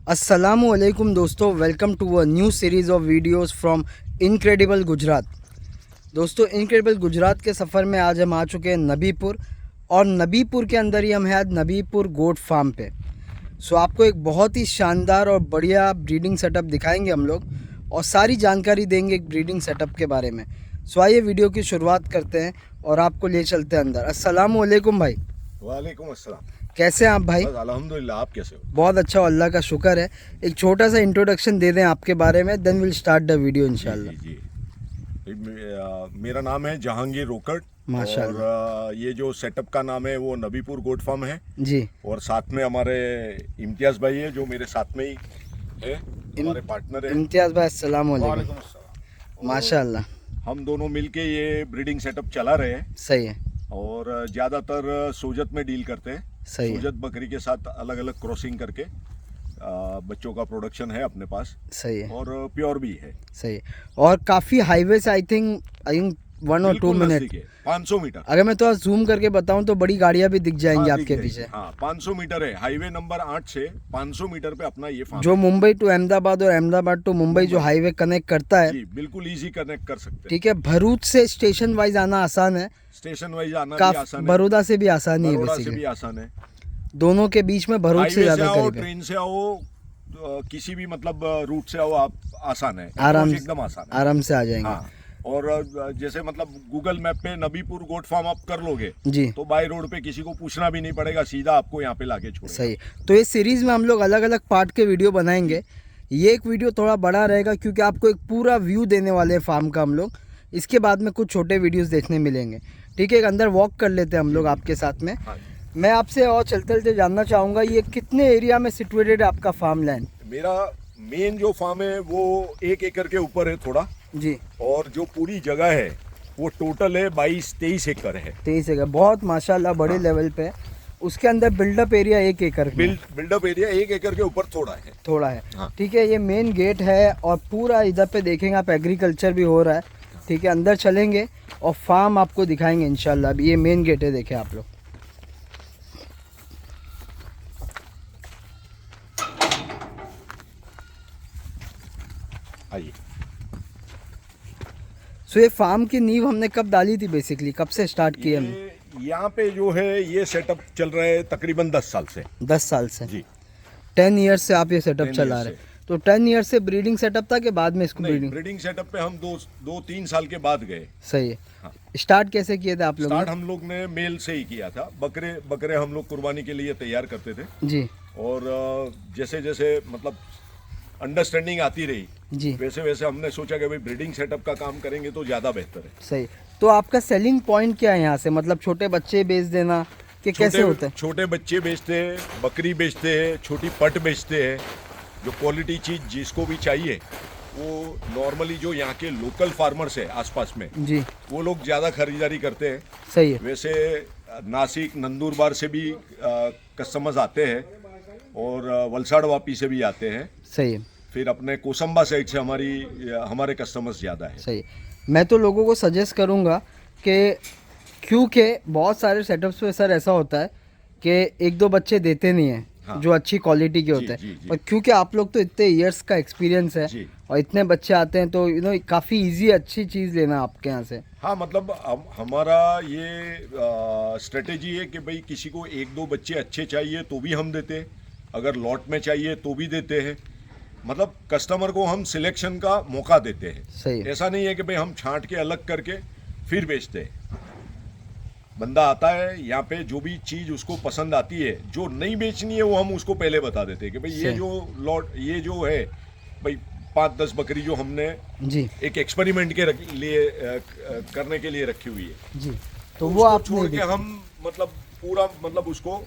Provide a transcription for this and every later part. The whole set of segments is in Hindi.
अस्सलामुअलैकुम दोस्तों, welcome to a new series of videos from incredible Gujarat. दोस्तों, इनक्रेडिबल गुजरात के सफ़र में आज हम आ चुके हैं नबीपुर, और नबीपुर के अंदर ही हम हैं आज नबीपुर गोट फार्म पे। सो आपको एक बहुत ही शानदार और बढ़िया ब्रीडिंग सेटअप दिखाएंगे हम लोग, और सारी जानकारी देंगे एक ब्रीडिंग सेटअप के बारे में। सो आइए वीडियो की शुरुआत करते हैं और आपको ले चलते हैं अंदर। अस्सलामुअलैकुम भाई। वालेकुम अस्सलाम। कैसे हैं आप भाई? बस अल्हम्दुलिल्लाह, आप कैसे हो? बहुत अच्छा, अल्लाह का शुक्र है। एक छोटा सा इंट्रोडक्शन दे दें आपके बारे में, then will start the video इंशाल्लाह। जी। मेरा नाम है जहांगीर रोकड़, माशाल्लाह। और ये जो सेटअप का नाम है वो नबीपुर गोट फार्म है जी। और साथ में हमारे इम्तियाज़ भाई है जो मेरे साथ में ही है, हमारे पार्टनर है। इम्तियाज़ भाई, अस्सलाम वालेकुम। वालेकुम अस्सलाम। माशाल्लाह। हम दोनों मिलके ये ब्रीडिंग सेटअप चला रहे हैं सही है। और ज़्यादातर सोजत में डील करते हैं। सही है। सोजत बकरी के साथ अलग अलग क्रॉसिंग करके बच्चों का प्रोडक्शन है अपने पास, सही है। और प्योर भी है। सही है। और काफ़ी हाईवे से आई थिंक 1 और 2 मिनट, 500 मीटर। अगर मैं थोड़ा जूम करके बताऊं तो बड़ी गाड़ियां भी दिख जाएंगी हाँ, आपके दिख पीछे। जाएगी। हाँ, 500 मीटर है, हाईवे नंबर 8 से 500 मीटर पे अपना ये फार्म जो है। मुंबई टू अहमदाबाद और अहमदाबाद टू मुंबई जो हाईवे कनेक्ट करता है, जी, बिल्कुल इजी कनेक्ट कर सकते हैं। ठीक है। भरूच से स्टेशन वाइज आना आसान है, स्टेशन वाइज आना भी काफी आसान है, बड़ौदा से भी आसानी है बड़ौदा से बेसिकली। भी आसान है। दोनों के बीच में भरूच से हाईवे से ज्यादा आओ, करीब है। ट्रेन से आओ, किसी भी मतलब रूट से आओ आप, आसान है, आराम एकदम आसान है। आराम से आ जाएंगे। हाँ, और जैसे मतलब गूगल मैप पे नबीपुर गोट फार्म आप कर लोगे जी। तो बाय रोड पे किसी को पूछना भी नहीं पड़ेगा, सीधा आपको यहाँ पे लाके छोड़ेगा। सही। तो इस सीरीज में हम लोग अलग अलग पार्ट के वीडियो बनाएंगे। ये एक वीडियो थोड़ा बड़ा रहेगा क्योंकि आपको एक पूरा व्यू देने वाले हैं फार्म का हम लोग। इसके बाद में कुछ छोटे वीडियोस देखने मिलेंगे, ठीक है। एक अंदर वॉक कर लेते हैं हम लोग आपके साथ में। हाँ। मैं आपसे और चलते चलते जानना चाहूँगा, ये कितने एरिया में सिचुएटेड है आपका फार्म लैंड? मेरा मेन जो फार्म है वो 1 एकड़ के ऊपर है थोड़ा, जी। और जो पूरी जगह है वो टोटल है 22-23 एकड़ है। 23 एकड़, बहुत माशाल्लाह बड़े हाँ। लेवल पे है। उसके अंदर बिल्डअप एरिया 1 एकड़ में। बिल्डअप एरिया 1 एकड़ के ऊपर थोड़ा है। हाँ। ठीक है। ये मेन गेट है और पूरा इधर पे देखेंगे आप, एग्रीकल्चर भी हो रहा है, ठीक है। अंदर चलेंगे और फार्म आपको दिखाएंगे इंशाल्लाह। अभी ये मेन गेट है, देखें आप लोग। आइए। सो ये फार्म की नींव हमने कब डाली थी, बेसिकली कब से स्टार्ट की हमने? यहाँ पे जो है ये सेटअप चल रहा है तकरीबन 10 साल से। 10 साल से। जी। 10 ईयर्स से आप ये सेटअप 10 चला years रहे हैं। तो 10 ईयर्स से ब्रीडिंग सेटअप था कि बाद में इसको ब्रीडिंग? ब्रीडिंग सेटअप पे हम 2-3 साल के बाद गए। सही है। हाँ। स्टार्ट कैसे किए थे आप लोग? स्टार्ट हम लोग ने मेल से ही किया था। बकरे हम लोग कुर्बानी के लिए तैयार करते थे, जी। और जैसे जैसे मतलब अंडरस्टैंडिंग आती रही, जी। वैसे वैसे हमने सोचा कि भाई ब्रीडिंग सेटअप का काम करेंगे तो ज़्यादा बेहतर है। सही। तो आपका सेलिंग पॉइंट क्या है यहाँ से? मतलब छोटे बच्चे बेच देना कि कैसे होता है? छोटे बच्चे बेचते हैं, बकरी बेचते हैं, छोटी पट बेचते हैं। जो क्वालिटी चीज़ जिसको भी चाहिए वो नॉर्मली जो यहाँ के लोकल फार्मर्स है आसपास में, जी। वो लोग ज़्यादा खरीदारी करते हैं। सही है। वैसे नासिक, नंदुरबार से भी कस्टमर्स आते हैं, और वलसाड़ वापी से भी आते हैं। सही है। फिर अपने कोसंबा साइड से हमारे कस्टमर्स ज़्यादा है। सही है। मैं तो लोगों को सजेस्ट करूँगा कि क्योंकि बहुत सारे सेटअप्स पे सर ऐसा होता है कि 1-2 बच्चे देते नहीं हैं। हाँ। जो अच्छी क्वालिटी के होते जी, हैं, जी। और क्योंकि आप लोग तो इतने ईयर्स का एक्सपीरियंस है जी। और इतने बच्चे आते हैं, तो काफ़ी इजी अच्छी चीज़ लेना आपके यहाँ से। हाँ, मतलब हमारा ये स्ट्रेटेजी है कि भाई किसी को 1-2 बच्चे अच्छे चाहिए तो भी हम देते हैं, अगर लॉट में चाहिए तो भी देते हैं। मतलब कस्टमर को हम सिलेक्शन का मौका देते हैं। सही है। ऐसा नहीं है कि भाई हम छांट के अलग करके फिर बेचते हैं। बंदा आता है यहाँ पे, जो भी चीज़ उसको पसंद आती है, जो नहीं बेचनी है वो हम उसको पहले बता देते हैं कि भाई ये सही। जो लॉट, ये जो है भाई 5-10 बकरी जो हमने जी। एक एक्सपेरिमेंट के लिए करने के लिए रखी हुई है, जी। तो वो उसको आप छोड़ के हम मतलब पूरा मतलब उसको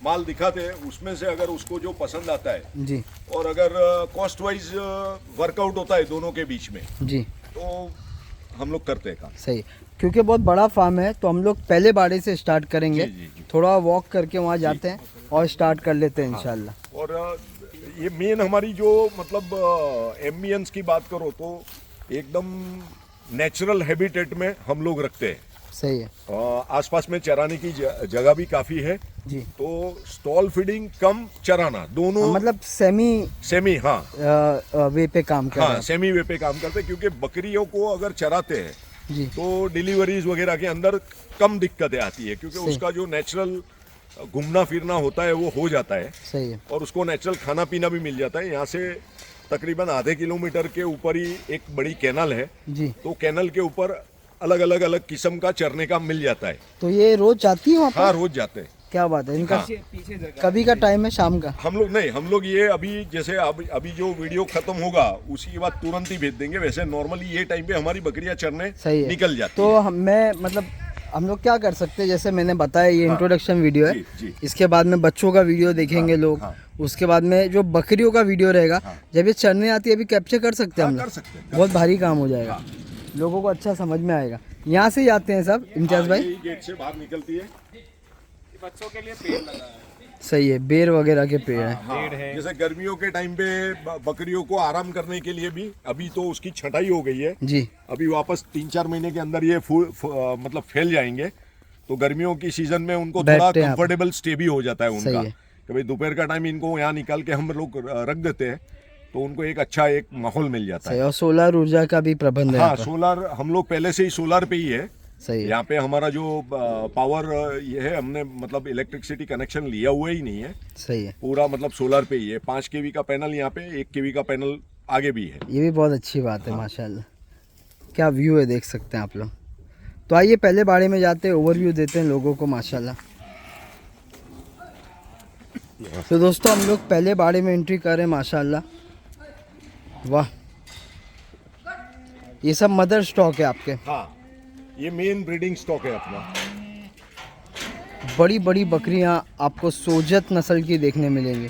माल दिखाते हैं। उसमें से अगर उसको जो पसंद आता है, जी। और अगर कॉस्ट वाइज वर्कआउट होता है दोनों के बीच में, जी। तो हम लोग करते हैं काम। सही। क्योंकि बहुत बड़ा फार्म है तो हम लोग पहले बाड़े से स्टार्ट करेंगे। जी, जी, जी। थोड़ा वॉक करके वहाँ जाते हैं और स्टार्ट कर लेते हैं इंशाल्लाह। और ये मेन हमारी जो मतलब एम्बियंस की बात करो तो एकदम नेचुरल हैबिटेट में हम लोग रखते हैं। सही है आसपास में चराने की जगह भी काफ़ी है। जी। तो स्टॉल फीडिंग कम चराना दोनों मतलब सेमी सेमी, हाँ वे पे काम कर रहे हाँ हैं। सेमी वे पे काम करते हैं, क्योंकि बकरियों को अगर चराते हैं जी। तो डिलीवरीज वगैरह के अंदर कम दिक्कतें आती है, क्योंकि सही। उसका जो नेचुरल घूमना फिरना होता है वो हो जाता है सही है। और उसको नेचुरल खाना पीना भी मिल जाता है। यहाँ से तकरीबन आधे किलोमीटर के ऊपर ही एक बड़ी कैनल है, जी। तो कैनल के ऊपर अलग किस्म का चरने का मिल जाता है। तो ये रोज जाती है वहाँ हाँ पर? रोज जाते हैं। क्या बात है इनका हाँ। कभी का टाइम है शाम का? हम लोग ये अभी जैसे अभी जो वीडियो खत्म होगा उसी के बाद तुरंत ही भेज देंगे। वैसे नॉर्मली ये टाइम पे हमारी बकरियां चरने सही है। निकल जाती तो है। मैं मतलब हम लोग क्या कर सकते हैं, जैसे मैंने बताया ये इंट्रोडक्शन वीडियो है, जी, जी। इसके बाद में बच्चों का वीडियो देखेंगे लोग, हाँ। उसके बाद में जो बकरियों का वीडियो रहेगा, जब ये चरने आती है अभी कैप्चर कर सकते हैं हम हाँ, लोग? कर सकते हैं, बहुत भारी काम हो जाएगा, लोगों को अच्छा समझ में आएगा। यहाँ से जाते हैं सब इम्तियाज भाई? यही गेट से बाहर निकलती है। बच्चों के लिए पेड़ लगा है। सही है, बेर वगैरह के पेड़ है। हाँ, जैसे गर्मियों के टाइम पे बकरियों को आराम करने के लिए भी अभी तो उसकी छटाई हो गई है। जी। अभी वापस 3-4 महीने के अंदर ये मतलब फैल जाएंगे, तो गर्मियों की सीजन में उनको थोड़ा बैठते हैं आप। कंफर्टेबल स्टे भी हो जाता है सही उनका। है। कि भाई दोपहर का टाइम इनको यहाँ निकाल के हम लोग रख देते हैं, तो उनको एक अच्छा एक माहौल मिल जाता सही है। है। और सोलर ऊर्जा का भी प्रबंध है हाँ यहाँ पर। सोलर, हम लोग पहले से ही सोलर पे ही है। सही है। यहाँ पे हमारा जो पावर ये है, हमने मतलब इलेक्ट्रिसिटी कनेक्शन लिया हुआ ही नहीं है, सही है। पूरा मतलब सोलर पे ही है। 5 केवी का पैनल यहाँ पे, 1 केवी का पैनल आगे भी है। ये भी बहुत अच्छी बात है माशाल्लाह। क्या व्यू है देख सकते हैं आप लोग। तो आइए पहले बारे में जाते हैं, ओवरव्यू देते हैं लोगों को माशाल्लाह। तो दोस्तों हम लोग पहले बारे में एंट्री कर रहे हैं माशाल्लाह। वाह, ये सब मदर स्टॉक है आपके? हाँ, ये मेन ब्रीडिंग स्टॉक है अपना। बड़ी बड़ी बकरियां आपको सोजत नस्ल की देखने मिलेंगी,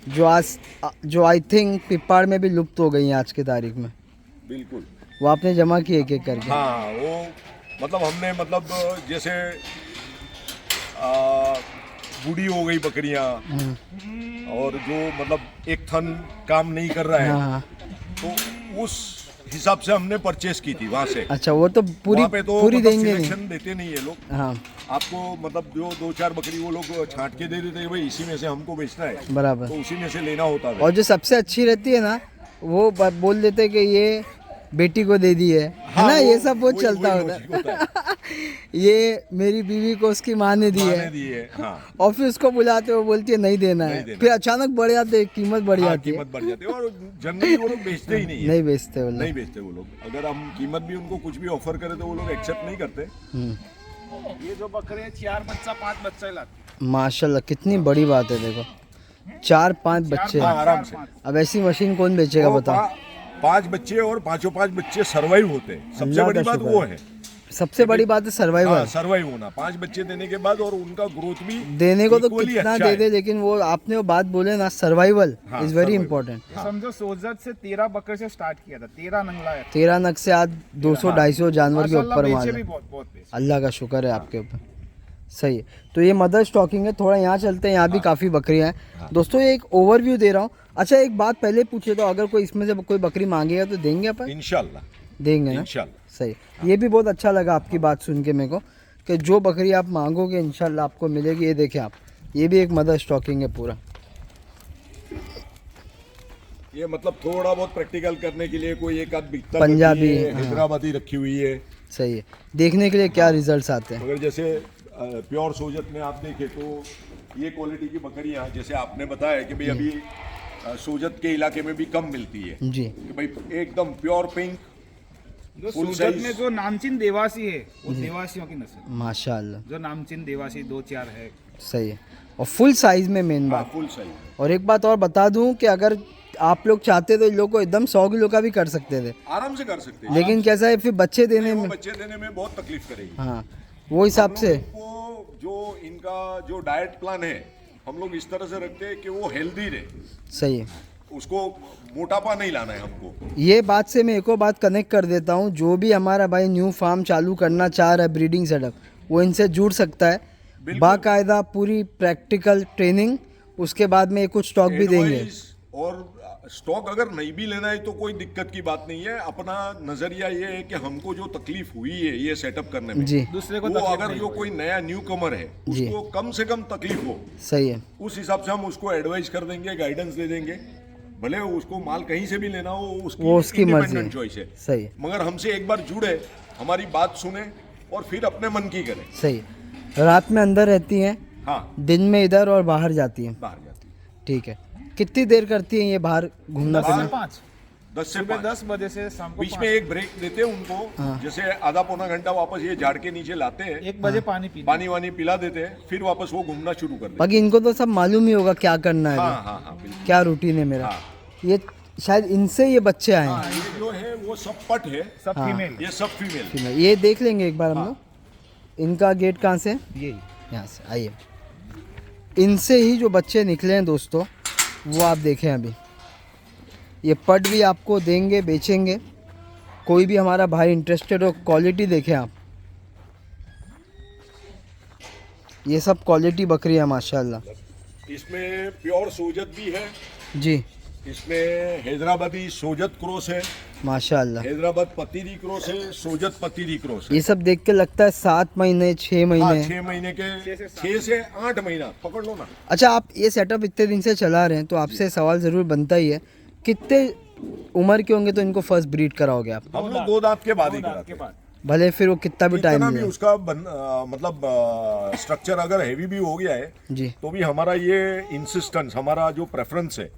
जो आई थिंक पिप्पाड़ में भी लुप्त हो गई हैं आज की तारीख में। बिल्कुल। वो आपने जमा की एक एक करके? हाँ, वो मतलब हमने मतलब जैसे बूढ़ी हो गई बकरियां और जो मतलब एक थन काम नहीं कर रहा है, हाँ। तो उस हिसाब से हमने परचेस की थी वहाँ से। अच्छा, वो तो पूरी वहाँ पे तो पूरी मतलब देंगे नहीं? सिलेक्शन देते नहीं है लोग। हाँ आपको मतलब जो 2-4 बकरी वो लोग छांट के दे देते हैं, भाई इसी में से हमको बेचना है, बराबर। तो उसी में से लेना होता है। और जो सबसे अच्छी रहती है ना, वो बोल देते हैं कि ये बेटी को दे दी है हाँ, ना, ये सब बहुत वही चलता logic होता है। है। ये मेरी बीवी को उसकी माँ ने दी माँ है, ने दी है, हाँ। और फिर उसको बुलाते हो, बोलती है नहीं देना है, नहीं देना। फिर अचानक बढ़ जाते हैं, कीमत बढ़ हाँ, जाती है। कीमत बढ़ जाती है और जनरली वो लोग बेचते ही नहीं है। नहीं बेचते वो लोग। नहीं बेचते वो लोग। अगर हम कीमत भी उनको कुछ भी ऑफर करें तो वो लोग एक्सेप्ट नहीं करते। ये जो बकरे 4 बच्चा 5 बच्चा ही लाते माशाल्लाह, कितनी बड़ी बात है। देखो 4-5 बच्चे। हाँ, आराम से। अब ऐसी मशीन कौन बेचेगा वो बताओ? 5 बच्चे और 5 बच्चे सर्वाइव होते हैं। सबसे अल्लाह बड़ी का बात शुक्र वो है। है। सबसे बड़ी बात है सर्वाइवल। सर्वाइव होना 5 बच्चे देने के बाद, और उनका ग्रोथ भी देने को तो equally कितना अच्छा दे है। दे, लेकिन वो आपने वो बात बोले ना, सर्वाइवल हाँ, इज वेरी survival। इंपॉर्टेंट। ये समझो सोजत से 13 बकरे से स्टार्ट किया था, 13 नंग लाया था। 13 नग से आज 200-250 जानवर के माशाल्लाह ऊपर बेचे माल भी है। बहुत बेचे। अल्लाह का शुक्र है आपके ऊपर। सही है। तो ये मदर स्टॉकिंग है। थोड़ा यहाँ चलते हैं, यहाँ भी काफ़ी बकरियाँ हैं। दोस्तों ये एक ओवरव्यू दे रहा हूँ। अच्छा एक बात पहले पूछे, तो अगर कोई इसमें से कोई बकरी मांगेगा तो देंगे अपन? इंशाल्लाह, देंगे ना? इंशाल्लाह। सही। ये भी बहुत अच्छा लगा आपकी बात सुन के मेरे को, कि जो बकरी आप मांगोगे इंशाल्लाह आपको मिलेगी। ये देखें आप, ये भी एक मदर स्टॉकिंग है पूरा। ये मतलब थोड़ा बहुत प्रैक्टिकल करने के लिए कोई एक आध बिकता पंजाबी, रखी है, हाँ। हैदराबादी रखी हुई है। सही है। देखने के लिए क्या रिजल्ट्स आते हैं? मगर जैसे प्योर सोजत में आप देखें तो ये क्वालिटी की बकरियां, जैसे आपने बताया कि भाई अभी सोजत के इलाके में भी कम मिलती है, जी। कि भाई एकदम प्योर पिंक जो Full सोजत size। में जो नामचीन देवासी है, वो देवासियों की नस्ल। माशाल्लाह, जो नामचीन देवासी 2-4 है। सही है। और फुल साइज में मेन बात। फुल सही। और एक बात और बता दूं कि अगर आप लोग चाहते तो इन लोग को एकदम 100 किलो का भी कर सकते थे, आराम से कर सकते हैं। लेकिन कैसा है फिर बच्चे देने वो में, बच्चे देने में बहुत तकलीफ करेगी। हाँ वो हिसाब से। इनको जो इनका जो डाइट प्लान है, हम लोग इस तरह से रखते हैं कि वो हेल्दी रहे। सही है। उसको मोटापा नहीं लाना है हमको। ये बात से मैं एक और बात कनेक्ट कर देता हूँ, जो भी हमारा भाई न्यू फार्म चालू करना चाह रहा है, ब्रीडिंग सेटअप, वो इनसे जुड़ सकता है। बिल्कुल। बाकायदा पूरी प्रैक्टिकल ट्रेनिंग, उसके बाद में कुछ स्टॉक भी देंगे। Advice और स्टॉक अगर नहीं भी लेना है तो कोई दिक्कत की बात नहीं है। अपना नजरिया ये है कि हमको जो तकलीफ हुई है ये सेटअप करने में, जी दूसरे को वो तकलीफ अगर नहीं जो होगी। कोई नया न्यू कमर है जी। उसको कम से कम तकलीफ हो, सही है। उस हिसाब से हम उसको एडवाइस कर देंगे, गाइडेंस दे देंगे। भले उसको माल कहीं से भी लेना हो, वो उसकी मर्जी इंडिपेंडेंट है। चॉइस है। सही है। मगर हमसे एक बार जुड़े, हमारी बात सुने और फिर अपने मन की करें। सही है। रात में अंदर रहती हैं, हाँ, दिन में इधर और बाहर जाती हैं। बाहर जाती है। ठीक है। कितनी देर करती हैं ये बाहर घूमना 10 से फिरना? 5 10 से सुबह 5 10 बजे से शाम को बीच 5। में एक ब्रेक देते हैं उनको, हाँ। जैसे आधा पौना घंटा वापस ये झाड़ के नीचे लाते हैं, 1 बजे पानी पीना। पानी वानी पिला देते हैं, फिर वापस वो घूमना शुरू कर देते बाकी इनको तो सब मालूम ही होगा क्या करना है हैं। अभी, हाँ हाँ हाँ, बिल्कुल। क्या रूटीन है मेरा। हाँ। ये शायद इनसे ये बच्चे आए हैं। हाँ, ये जो है वो सब पट है, सब हाँ। फीमेल। ये सब फीमेल। ये देख लेंगे एक बार हम लोग। इनका गेट कहाँ से? ये यहाँ से। आइए, इनसे ही जो बच्चे निकले हैं दोस्तों, वो आप देखें अभी। ये पट भी आपको देंगे, बेचेंगे। कोई भी हमारा भाई इंटरेस्टेड हो, क्वालिटी देखें आप। ये सब क्वालिटी बकरी है माशाल्लाह। इसमें प्योर सोजत भी है, जी इसमें हैदराबादी सोजत क्रॉस है, माशाल्लाह। हैदराबाद पतीरी क्रॉस है, सोजत पतीरी क्रॉस है। ये सब देख के लगता है 7 महीने 6 हाँ, महीने। 6 महीने के, 6 से 8 महीना पकड़ लो ना। अच्छा, आप ये सेटअप इतने दिन से चला रहे हैं तो आपसे सवाल ज़रूर बनता ही है, कितने उम्र के होंगे तो इनको फर्स्ट ब्रीड कराओगे आप? हम लोग 2 दांत के बाद ही कराते के हैं। बाद भले फिर वो कितना भी टाइम इतना भी मिले। उसका मतलब स्ट्रक्चर अगर हैवी भी हो गया है जी तो भी हमारा ये इंसिस्टेंस, हमारा जो प्रेफरेंस है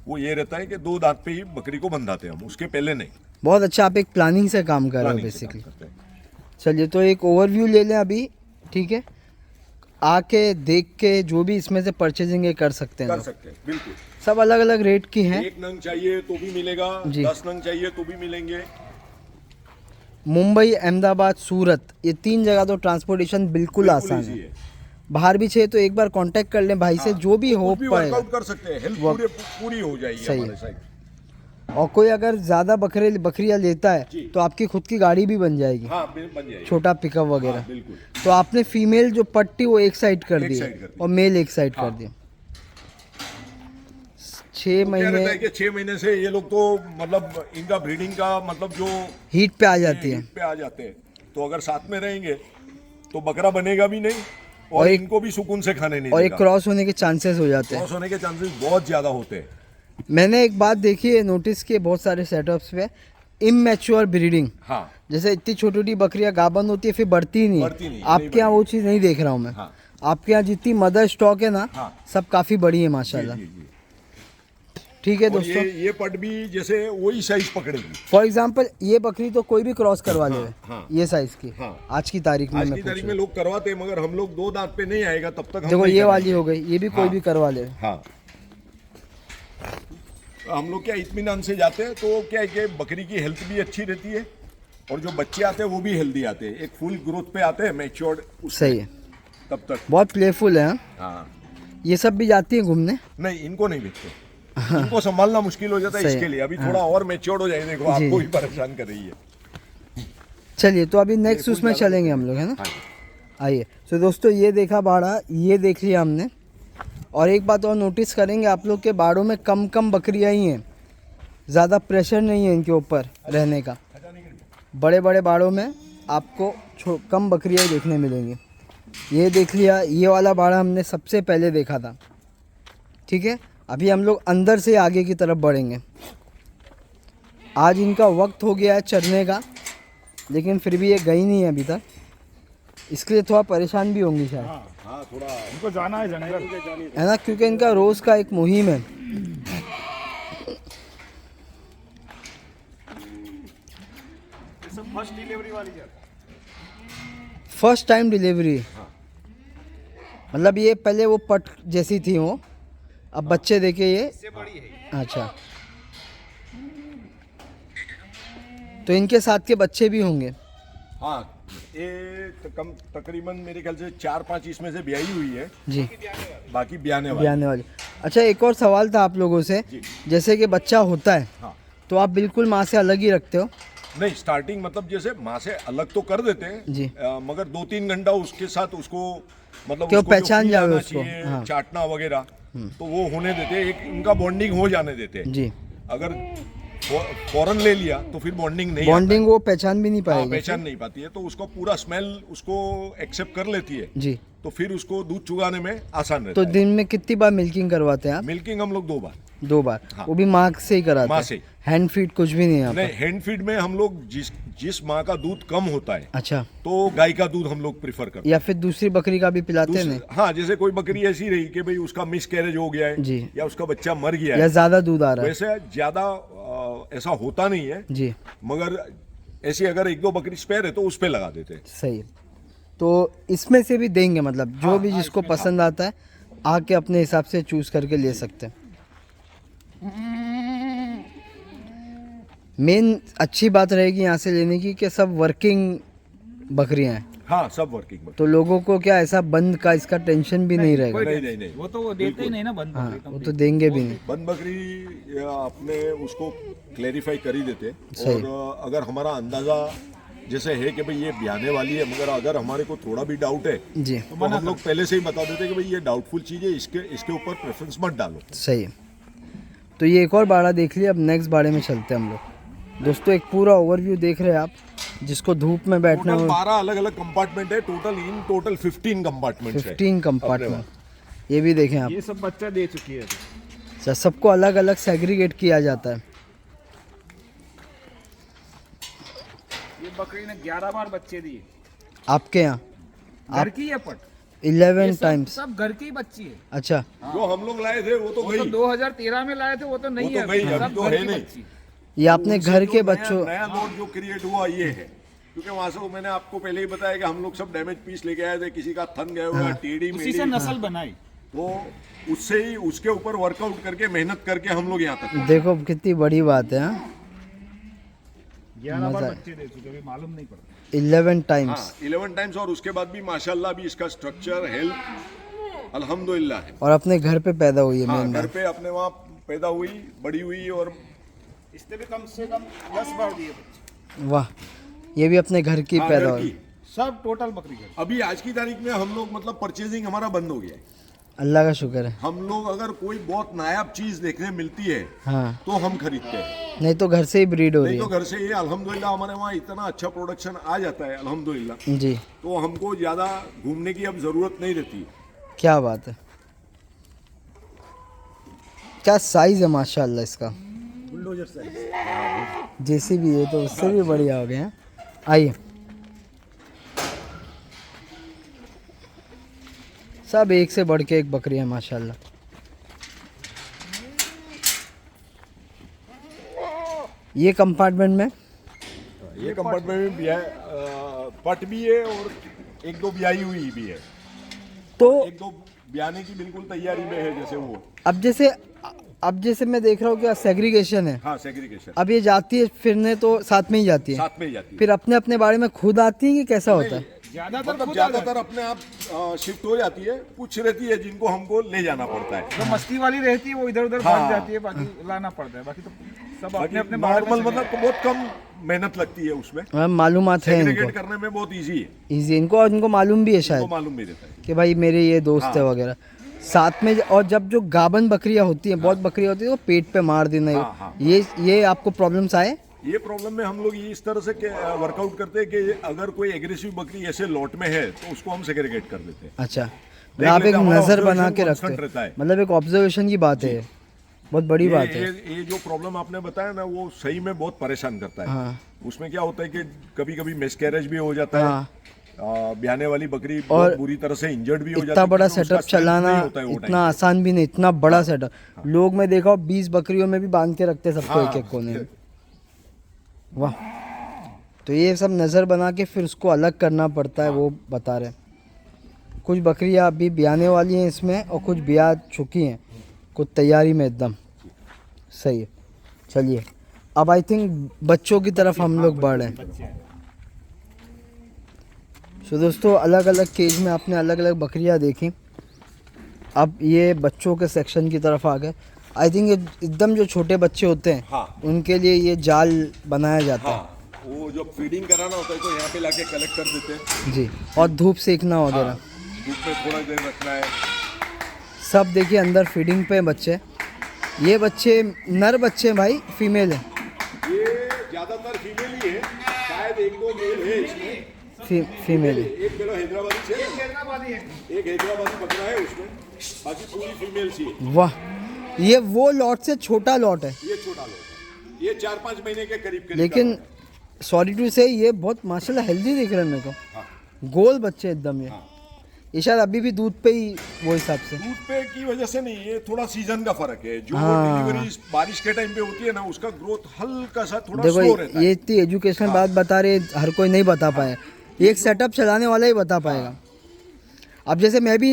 वो ये रहता है कि 2 दांत पे ही बकरी को बंधाते हैं हम, उसके पहले नहीं। बहुत अच्छा, आप एक प्लानिंग से काम कर रहे हो प्लानिंग से काम बेसिकली। करते हैं। चलिए, तो एक ओवरव्यू ले लें अभी, ठीक है? आके देख के जो भी इसमें से परचेजिंग ये कर सकते हैं कर लोग। सकते हैं, बिल्कुल। सब अलग अलग रेट की हैं। 1 नंग चाहिए तो भी मिलेगा, जी। 10 नंग चाहिए तो भी मिलेंगे। मुंबई, अहमदाबाद, सूरत, ये 3 जगह तो ट्रांसपोर्टेशन बिल्कुल आसान easy है। बाहर भी चाहिए तो एक बार कांटेक्ट कर लें भाई से, जो भी हो कुछ भी पाएगा। वर्कआउट कर सकते हैं, हेल्थ पूरी हो जाएगी सही हमारे है। साइड। और कोई अगर ज़्यादा बकरियाँ लेता है जी। तो आपकी खुद की गाड़ी भी बन जाएगी, हाँ, बन जाएगी। छोटा पिकअप हाँ, वगैरह। बिल्कुल। तो आपने फीमेल जो पट्टी वो एक साइड कर एक दी साइड कर दी। और मेल एक साइड हाँ। कर दिया। 6 क्या रहता है महीने कि 6 महीने से ये लोग तो मतलब इनका ब्रीडिंग का मतलब जो हीट पे आ जाती है। हिट पे आ जाते हैं, तो अगर साथ में रहेंगे तो बकरा बनेगा भी नहीं और और एक- इनको भी सुकून से खाने नहीं और एक देगा। क्रॉस होने के चांसेस हो जाते हैं। क्रॉस होने के चांसेस बहुत ज्यादा होते हैं। मैंने एक बात देखी है, नोटिस की है बहुत सारे सेटअप्स पे, इमैच्योर ब्रीडिंग। हाँ जैसे इतनी छोटी छोटी बकरियां गाभन होती है फिर बढ़ती ही बढ़ती नहीं नहीं, है। आपके यहाँ वो चीज़ नहीं देख रहा हूँ मैं। हाँ। आपके यहाँ जितनी मदर स्टॉक है ना, हाँ। सब काफ़ी बड़ी है माशाल्लाह। जी, जी। ठीक है और दोस्तों, ये पट भी जैसे वही साइज पकड़ेगी। फॉर एग्जांपल ये बकरी तो कोई भी क्रॉस करवा ले, हाँ। ये साइज की। हाँ। आज की तारीख में आज मैं की पूछ तारीख रहा में हूँ। लोग करवाते हैं, मगर हम लोग 2 दांत पे नहीं आएगा तब तक हम देखो नहीं ये करेंगे। वाली हो गई, ये भी कोई हाँ। भी करवा ले। हाँ, हम लोग क्या इत्मीनान से जाते हैं, तो क्या है कि बकरी की हेल्थ भी अच्छी रहती है और जो बच्चे आते हैं वो भी हेल्दी आते हैं, एक फुल ग्रोथ पे आते हैं, मैच्योर्ड सही है, तब तक। बहुत प्लेफुल है। हाँ? हाँ, ये सब भी जाती है घूमने। नहीं इनको नहीं बेचते, इनको संभालना मुश्किल हो जाता है। सही इसके है। लिए अभी थोड़ा और मैच्योर्ड हो जाए, देखो जी, आपको जी। भी परेशान कर रही है। चलिए, तो अभी नेक्स्ट बिल्कुल उसमें ज़्यादा चलेंगे हम लोग, है ना? हाँ जी। आइए। तो दोस्तों, ये देखा बाड़ा, ये देख लिया हमने। और एक बात और नोटिस करेंगे आप लोग के बाड़ों में कम कम बकरियां ही हैं, ज़्यादा प्रेशर नहीं है इनके ऊपर रहने का। बड़े बड़े बाड़ों में आपको कम बकरियां ही देखने मिलेंगी। ये देख लिया, ये वाला बाड़ा हमने सबसे पहले देखा था। ठीक है, अभी हम लोग अंदर से आगे की तरफ बढ़ेंगे। आज इनका वक्त हो गया है चरने का, लेकिन फिर भी ये गई नहीं है अभी तक, इसके लिए थोड़ा परेशान भी होंगी शायद, हाँ, थोड़ा इनको जाना है जंगल। है ना? क्योंकि इनका रोज़ का एक मुहिम है। सब फर्स्ट डिलीवरी वाली है। फर्स्ट टाइम डिलीवरी, मतलब ये पहले वो पट जैसी थी वो, अब बच्चे देखे ये। इससे बड़ी है। अच्छा, तो इनके साथ के बच्चे भी होंगे। हाँ, ये तकरीबन मेरे ख्याल से 4-5 इसमें से ब्याही हुई है, जी, बाकी ब्याने वाली। ब्याने वाली। अच्छा, एक और सवाल था आप लोगों से, जी। जैसे कि बच्चा होता है हाँ, तो आप बिल्कुल माँ से अलग ही रखते हो? नहीं स्टार्टिंग मतलब जैसे माँ से अलग तो कर देते हैं जी। मगर 2-3 घंटा उसके साथ उसको मतलब कि वो उसको जो पहचान feel जावे आना उसको। चाहिए, हाँ। चाटना वगैरह, तो वो होने देते हैं, एक उनका बॉन्डिंग हो जाने देते हैं। जी, अगर फौरन ले लिया तो फिर बॉन्डिंग नहीं बॉन्डिंग वो पहचान भी नहीं आता है। हाँ, पाएगी। पहचान नहीं पाती है, तो उसका पूरा स्मेल उसको एक्सेप्ट कर लेती है, जी। तो फिर उसको दूध चुगाने में आसान तो रहता है। दिन में कितनी बार मिल्किंग करवाते हैं आप? मिल्किंग हम लोग 2 बार। 2 बार। हाँ। वो भी माँ से ही कराते माँ हैं? से। हैंड फीड कुछ भी नहीं है यहाँ नहीं, पर? हैंड फीड में हम लोग जिस माँ का दूध कम होता है अच्छा। तो गाय का दूध हम लोग प्रिफर करते हैं। या फिर दूसरी बकरी का भी पिलाते हैं? नहीं। हाँ, जैसे कोई बकरी ऐसी रही कि भाई उसका मिस कैरेज हो गया है जी। या उसका बच्चा मर गया या है, ज्यादा दूध आ रहा है? वैसे ज्यादा ऐसा होता नहीं है, जी। मगर ऐसी अगर 1-2 बकरी स्पेयर है तो उस पे लगा देते हैं। सही है। तो इसमें से भी देंगे, मतलब जो हाँ, भी हाँ, जिसको इसमें पसंद आता है आके अपने हिसाब से चूज करके ले सकते हैं। मेन अच्छी बात रहेगी यहाँ से लेने की कि सब वर्किंग बकरियां हैं, हाँ, सब वर्किंग बकरी। तो लोगों को क्या ऐसा बंद का इसका टेंशन भी नहीं रहेगा। नहीं, वो तो वो देते ही नहीं ना बंद हाँ, बकरी वो तो देंगे भी नहीं। बंद बकरी अपने उसको क्लेरिफाई कर ही देते। सही। और अगर हमारा अंदाजा जैसे है कि भाई ये ब्याने वाली है, मगर अगर हमारे को थोड़ा भी डाउट है जी। तो हम लोग पहले से ही बता देते हैं कि भाई ये डाउटफुल चीज है, इसके ऊपर प्रेफरेंस मत डालो। सही है। तो ये एक और बाड़ा देख लिया, अब नेक्स्ट बाड़े में चलते हैं हम लोग। दोस्तों एक पूरा ओवरव्यू देख रहे हैं आप, जिसको धूप में बैठना टोटल हो। 12 अलग अलग कंपार्टमेंट है, टोटल 15 कंपार्टमेंट 15 कंपार्टमेंट। ये भी देखें आप। ये सब बच्चा दे चुकी है। अच्छा, सबको अलग अलग सेग्रीगेट किया जाता है। ये बकरी ने 11 बार बच्चे दिए। आपके यहाँ? घर की है पट। 11 सब- टाइम्स? सब घर की बच्ची है। अच्छा। जो हम लोग लाए थे वो तो वो गई, तो 2013 में लाए थे, वो तो नहीं वो तो है गई, अभी, अभी सब तो घर है की नहीं। बच्ची। ये आपने उनसे घर जो के नया- बच्चों? नया लोड जो क्रिएट हुआ ये है, क्योंकि वहां से वो मैंने आपको पहले ही बताया कि हम लोग सब डैमेज पीस लेके आए थे, किसी का थन गया हुआ, टेढ़ी उसी से मेढ़ी, नस्ल बनाई। तो उससे ही उसके ऊपर वर्कआउट करके मेहनत करके हम लोग यहाँ तक पहुंचे। देखो कितनी बड़ी बात है। हाँ? 11 बार मजा- बच्चे दे चुके, अभी मालूम नहीं पड़ता। 11 टाइम्स? हाँ, 11 टाइम्स। और उसके बाद भी माशाल्लाह भी इसका स्ट्रक्चर हेल्थ अल्हम्दुलिल्लाह है। और अपने घर पे पैदा हुई है हाँ, मेन घर बात। पे अपने वहाँ पैदा हुई, बड़ी हुई, और इसने भी कम से कम 10 बार दिए बच्चे। वाह, ये भी अपने घर की हाँ, पैदा घर हुई। की। सब टोटल बकरी घर। अभी आज की तारीख में हम लोग मतलब परचेजिंग हमारा बंद हो गया है। अल्लाह का शुक्र है। हम लोग अगर कोई बहुत नायाब चीज देखने मिलती है हाँ, तो हम खरीदते हैं, नहीं तो घर से ही ब्रीड हो रही नहीं तो है। घर से ये अल्हम्दुलिल्लाह हमारे वहाँ इतना अच्छा प्रोडक्शन आ जाता है अल्हम्दुलिल्लाह, जी, तो हमको ज्यादा घूमने की अब जरूरत नहीं रहती। क्या बात है। क्या साइज है माशाल्लाह इसका। Bulldozer size. जैसी भी है तो उससे भी बढ़िया हो गए हैं। आइए, सब एक से बढ़ के एक बकरी है माशाल्लाह। ये कंपार्टमेंट में ये कंपार्टमेंट में पट भी है और 1-2 ब्याई हुई भी है, तो 1-2 ब्याने की बिल्कुल तैयारी में है। जैसे वो अब जैसे मैं देख रहा हूँ कि सेग्रीगेशन है। हाँ, सेग्रीगेशन अब ये जाती है फिरने तो साथ में ही जाती है, साथ में ही जाती है। फिर अपने अपने बारे में खुद आती है कि कैसा होता है? ज्यादातर मतलब खुद आ ज्यादातर अपने आप शिफ्ट हो जाती है, कुछ रहती है जिनको हमको ले जाना पड़ता है। जो मस्ती वाली रहती है वो इधर उधर हाँ। भाग जाती है, बाकी लाना पड़ता है। बाकी तो सब अपने अपने नॉर्मल मतलब बहुत कम मेहनत लगती है उसमें, हाँ, मालूमात है सेग्रीगेट इनको, करने में बहुत इजी है, इजी इनको, और इनको मालूम भी है उनको शायद मालूम नहीं रहता है। कि भाई मेरे ये दोस्त है वगैरह साथ में। और जब जो गाबन बकरियां होती हैं, बहुत बकरियां होती है, वो पेट पे मार देना। हाँ, हाँ। ये आपको प्रॉब्लम्स आए? ये प्रॉब्लम में हम लोग ये इस तरह से वर्कआउट करते हैं कि अगर कोई एग्रेसिव बकरी ऐसे लॉट में है तो उसको हम सेग्रीगेट कर देते हैं। अच्छा, देख आप एक लेते हैं, हमारा नज़र बना observation के constant रखते रहता हैं, है। मतलब एक ऑब्जर्वेशन की बात है, बहुत बड़ी बात है। ये जो प्रॉब्लम आपने बताया ना, वो सही में बहुत परेशान करता है। हाँ। उसमें क्या होता है कि कभी कभी मिसकैरेज भी हो जाता है, हाँ। ब्याने वाली बकरी और बहुत बुरी तरह से इंजर्ड भी हो जाती है। इतना बड़ा क्योंकि उसका सेटअप strength चलाना नहीं होता है वो इतना time। आसान भी नहीं, इतना बड़ा सेटअप। लोग मैं देखा 20 बकरियों में भी बांध के रखते हैं सबको हाँ। एक एक कोने में। वाह, तो ये सब नज़र बना के फिर उसको अलग करना पड़ता है, वो बता रहे हैं। कुछ बकरियां अभी ब्याने वाली हैं इसमें और कुछ ब्याह चुकी हैं, कुछ तैयारी में एकदम। सही है, चलिए अब आई थिंक बच्चों की तरफ हम लोग बढ़ रहे हैं। तो दोस्तों अलग अलग केज में आपने अलग अलग बकरियां देखी, अब ये बच्चों के सेक्शन की तरफ आ गए। आई थिंक एकदम जो छोटे बच्चे होते हैं हाँ। उनके लिए ये जाल बनाया जाता हाँ, वो जब फीडिंग कराना होता है तो यहाँ पे लाके कलेक्ट कर देते हैं। है जी, और धूप सेकना वगैरह। धूप में थोड़ा देर रखना है। सब देखिए अंदर फीडिंग पे बच्चे, ये बच्चे नर बच्चे हैं भाई, फीमेल है? ये ज्यादातर फीमेल ही है, शायद एक दो मेल है इसमें। फीमेल है। एक मेरा हैदराबादी से हैदराबादी है। एक हैदराबादी बकरा है उसमें, बाकी पूरी फीमेल सी है। वाह, ये वो लॉट से छोटा लॉट है, ये छोटा लोग है, ये 4-5 महीने के करीब लेकिन सॉरी टू से ये बहुत माशाल्लाह हेल्दी दिख रहे हैं मेरे को। हाँ। गोल बच्चे एकदम ये। हाँ। ये शायद अभी भी दूध पे ही वो हिसाब से। दूध पे की वजह से नहीं, ये थोड़ा सीजन का फर्क है। जो हाँ। डिलीवरी बारिश के टाइम पे होती है ना, उसका ग्रोथ हल्का सा थोड़ा देखो स्लो रहता ये है। इतनी एजुकेशनल बात बता रहे, हर कोई नहीं बता पाया। ये एक सेटअप चलाने वाला ही बता पाएगा। अब जैसे मैं भी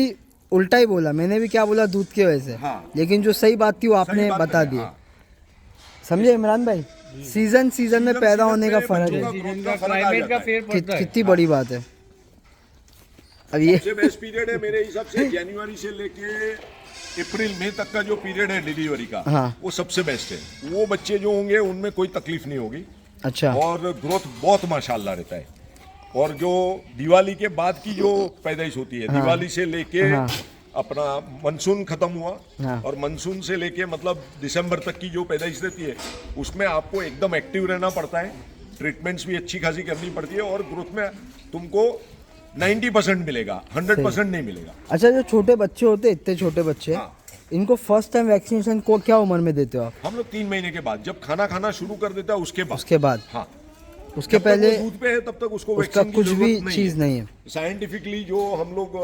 उल्टा ही बोला, मैंने भी क्या बोला दूध की वजह से, हाँ। लेकिन जो सही बात थी वो सही आपने बात बता है, दी। हाँ। समझे इमरान भाई? सीजन में पैदा होने का फर्क है। ग्रोथ का फर्क आ जाता है। कितनी बड़ी बात है। अब ये सबसे बेस्ट पीरियड है मेरे हिसाब से जनवरी से लेके अप्रैल मई तक का जो पीरियड है डिलीवरी का, हाँ। वो सबसे बेस्ट है। वो बच्चे जो होंगे उनमें कोई तकलीफ नहीं होगी अच्छा, और ग्रोथ बहुत माशाल्लाह रहता है। और जो दिवाली के बाद की जो पैदाइश होती है, दिवाली से लेके हाँ। अपना मानसून खत्म हुआ, हाँ। और मानसून से लेके मतलब दिसंबर तक की जो पैदाइश रहती है, उसमें आपको एकदम एक्टिव रहना पड़ता है। ट्रीटमेंट्स भी अच्छी खासी करनी पड़ती है और ग्रोथ में तुमको 90% मिलेगा, 100% नहीं मिलेगा। अच्छा जो छोटे बच्चे होते हैं, इतने छोटे बच्चे, हाँ। इनको फर्स्ट टाइम वैक्सीनेशन को क्या उम्र में देते हो आप? हम लोग 3 महीने के बाद, जब खाना खाना शुरू कर देता है उसके बाद। उसके बाद? हाँ, उसके जब तक वो पहले दूध पे है तब तक उसको उसका वैक्सीन की कुछ भी जरूरत चीज नहीं है। साइंटिफिकली जो हम लोग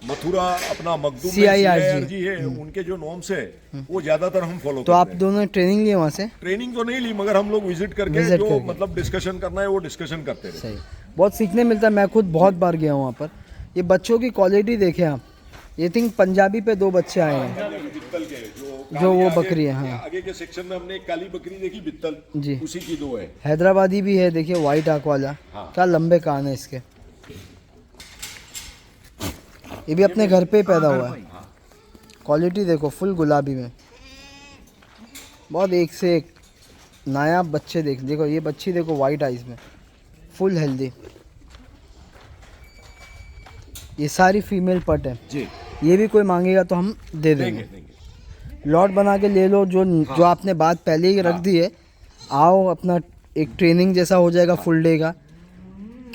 मथुरा अपना मखदूम CIRG जी है, उनके जो नॉर्म्स है वो ज्यादातर हम फॉलो तो करते आप हैं। दोनों ट्रेनिंग लिए वहाँ से? ट्रेनिंग तो नहीं ली, मगर हम लोग विजिट करके Visit जो करके। मतलब डिस्कशन करना है वो डिस्कशन करते रहे। सही, बहुत सीखने मिलता है। मैं खुद बहुत बार गया हूँ वहाँ पर। ये बच्चों की क्वालिटी देखें आप। ये थिंक पंजाबी पे 2 बच्चे आए हैं, बित्तल के जो काली वो आगे- बकरी है, हाँ। आगे के सेक्शन में हमने एक काली बकरी देखी बित्तल, जी। उसी की 2 है। हैदराबादी भी है, देखिए वाइट आंख वाला। हाँ। क्या लंबे कान है इसके। ये भी अपने घर पे ही पैदा हुआ है। क्वालिटी देखो, फुल गुलाबी में, बहुत एक से एक नायाब बच्चे। देखो ये बच्ची देखो, वाइट आइज में, फुल हेल्दी। ये सारी फीमेल पट है। जी, ये भी कोई मांगेगा तो हम दे देंगे। देंगे। लॉट बना के ले लो, जो आपने बात पहले ही रख दी है। आओ, अपना एक ट्रेनिंग जैसा हो जाएगा फुल डे का।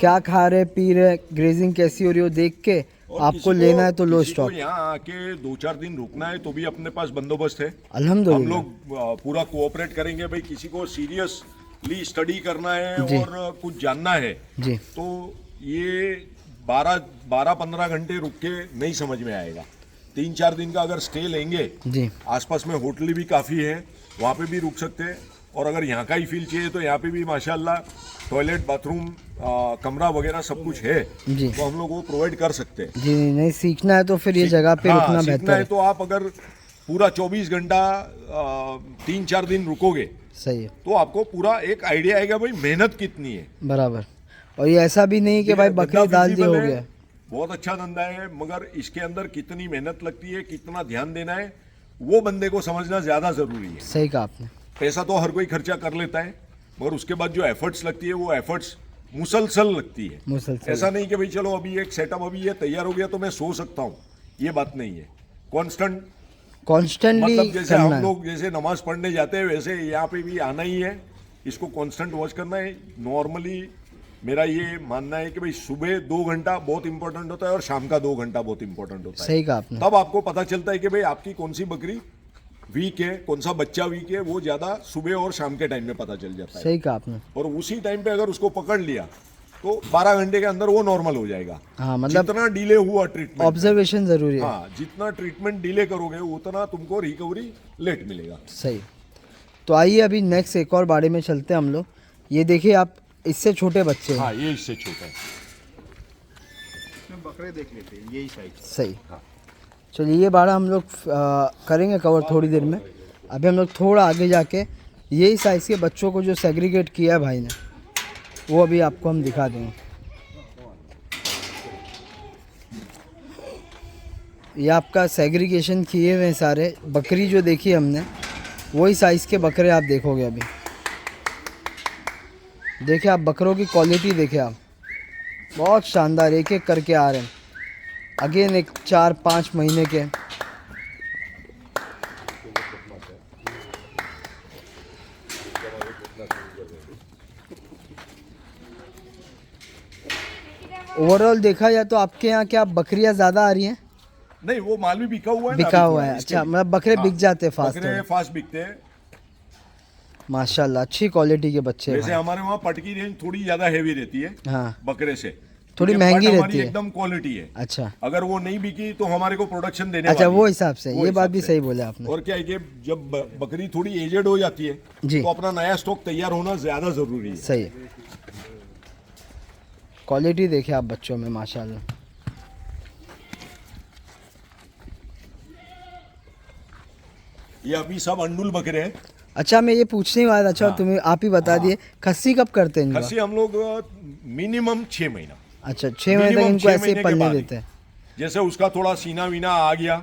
क्या खा रहे पी रहे, ग्रेजिंग कैसी हो रही हो देख के और आपको किसी लेना है तो लो किसी को स्टॉक। यहाँ आके 2-4 दिन रुकना है तो भी अपने पास बंदोबस्त है। हम अल्हम्दुलिल्लाह। लोग पूरा कोऑपरेट करेंगे। भाई किसी को सीरियसली स्टडी करना है जी। और कुछ जानना है जी, तो ये 12-15 घंटे रुक के नहीं समझ में आएगा। 3-4 दिन का अगर स्टे लेंगे, जी, आसपास में होटल भी काफ़ी है, वहाँ पे भी रुक सकते हैं। और अगर यहाँ का ही फील चाहिए तो यहाँ पे भी माशाल्लाह टॉयलेट, बाथरूम, कमरा वगैरह सब कुछ है, जी। तो हम लोग वो प्रोवाइड कर सकते हैं। जी। नहीं सीखना है तो फिर ये जगह पे हाँ, रुकना सीखना बेहतर है है। तो आप अगर पूरा 24 घंटा 3-4 दिन रुकोगे सही है, तो आपको पूरा एक आइडिया आएगा भाई मेहनत कितनी है। बराबर। और ये ऐसा भी नहीं कि भाई धंधा बकरी डाल दी हो feasible है, गया। बहुत अच्छा धंधा है, मगर इसके अंदर कितनी मेहनत लगती है, कितना ध्यान देना है, वो बंदे को समझना ज्यादा जरूरी है। सही कहा आपने। पैसा तो हर कोई खर्चा कर लेता है, मगर उसके बाद जो एफर्ट्स लगती है वो एफर्ट्स मुसलसल लगती है। मुसलसल। ऐसा नहीं कि भाई चलो अभी एक सेटअप अभी ये तैयार हो गया तो मैं सो सकता हूँ, ये बात नहीं है। कांस्टेंट, कॉन्स्टेंटली मतलब जैसे करना हम है। लोग जैसे नमाज पढ़ने जाते हैं वैसे यहाँ पे भी आना ही है, इसको कांस्टेंट वॉच करना है। नॉर्मली मेरा ये मानना है कि भाई सुबह 2 घंटा बहुत इंपॉर्टेंट होता है और शाम का 2 घंटा बहुत इंपॉर्टेंट होता है। सही कहा आपने। तब आपको पता चलता है कि भाई आपकी कौन सी बकरी वीक है, कौन सा बच्चा वीक है, वो ज्यादा सुबह और शाम के टाइम में पता चल जाता है। सही कहा आपने। और उसी टाइम पे अगर उसको पकड़ लिया तो 12 घंटे के अंदर वो नॉर्मल हो जाएगा। हाँ, मतलब जितना डिले हुआ ट्रीटमेंट, ऑब्जर्वेशन जरूरी है। हाँ, जितना ट्रीटमेंट डिले करोगे उतना तुमको रिकवरी लेट मिलेगा। सही। तो आइए अभी नेक्स्ट एक और बाड़े में चलते हैं हम लोग। ये देखिए आप, इससे छोटे बच्चे हैं। हाँ, ये इससे छोटा है। बकरे देख लेते हैं यही साइज। सही। हाँ। चलिए ये बाड़ा हम लोग करेंगे कवर थोड़ी देर में। अभी हम लोग थोड़ा आगे जाके यही साइज़ के बच्चों को जो सेग्रीगेट किया है भाई ने, वो अभी आपको हम दिखा देंगे। ये आपका सेग्रीगेशन किए हुए हैं सारे। बकरी जो देखी हमने वही साइज़ के बकरे आप देखोगे अभी। देखिए आप बकरों की क्वालिटी देखिए आप, बहुत शानदार, एक एक करके आ रहे हैं। अगेन एक 4-5 महीने के। ओवरऑल देखा जाए तो आपके यहाँ क्या बकरियां ज़्यादा आ रही हैं? नहीं, वो माल भी बिका हुआ है, बिका हुआ है। अच्छा, मतलब बकरे बिक जाते हैं फास्ट? बकरे फास्ट बिकते हैं। माशाल्लाह, अच्छी क्वालिटी के बच्चे हैं जैसे भाई। हमारे वहाँ पट की रेंज थोड़ी ज्यादा हैवी रहती है हाँ, बकरे से, थोड़ी क्योंकि महंगी पट रहती हमारी है। एकदम क्वालिटी है। अच्छा अगर वो नहीं बिकी तो हमारे को प्रोडक्शन देने अच्छा, वाली वो है। हिसाब से, वो ये बात हिसाब भी से। सही बोले आपने। और क्या है कि जब बकरी थोड़ी एजेड हो जाती है जी। तो अपना नया स्टॉक तैयार होना ज्यादा जरूरी है। सही है। क्वालिटी देखिए आप बच्चों में माशाल्लाह। ये अभी सब अंडुल बकरे हैं। अच्छा, मैं ये पूछने ही वाला था। अच्छा, तुम्हें आप ही बता दिए, खस्सी कब करते हैं इनका? खस्सी हम लोग मिनिमम 6 महीना, अच्छा, 6 महीने तक minimum इनको 6 ऐसे ही महीने के पलने बाद ही। देते हैं। जैसे उसका थोड़ा सीना वीना आ गया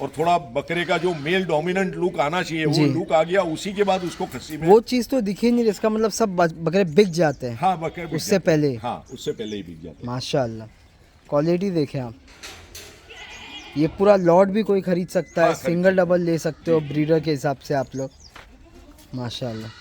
और थोड़ा बकरे का जो मेल डोमिनेंट लुक आना चाहिए वो जी। लुक आ गया, उसी के बाद उसको खस्सी में। वो चीज़ तो दिखी नहीं, इसका मतलब सब बकरे बिक जाते हैं। हाँ, बकरे बिक उससे जाते हैं। पहले? हाँ, उससे पहले ही बिक जाते हैं। माशाल्लाह, क्वालिटी देखें आप। ये पूरा लॉट भी कोई खरीद सकता है, हाँ, खरीद सिंगल डबल ले सकते हो ब्रीडर के हिसाब से आप लोग। माशाल्लाह।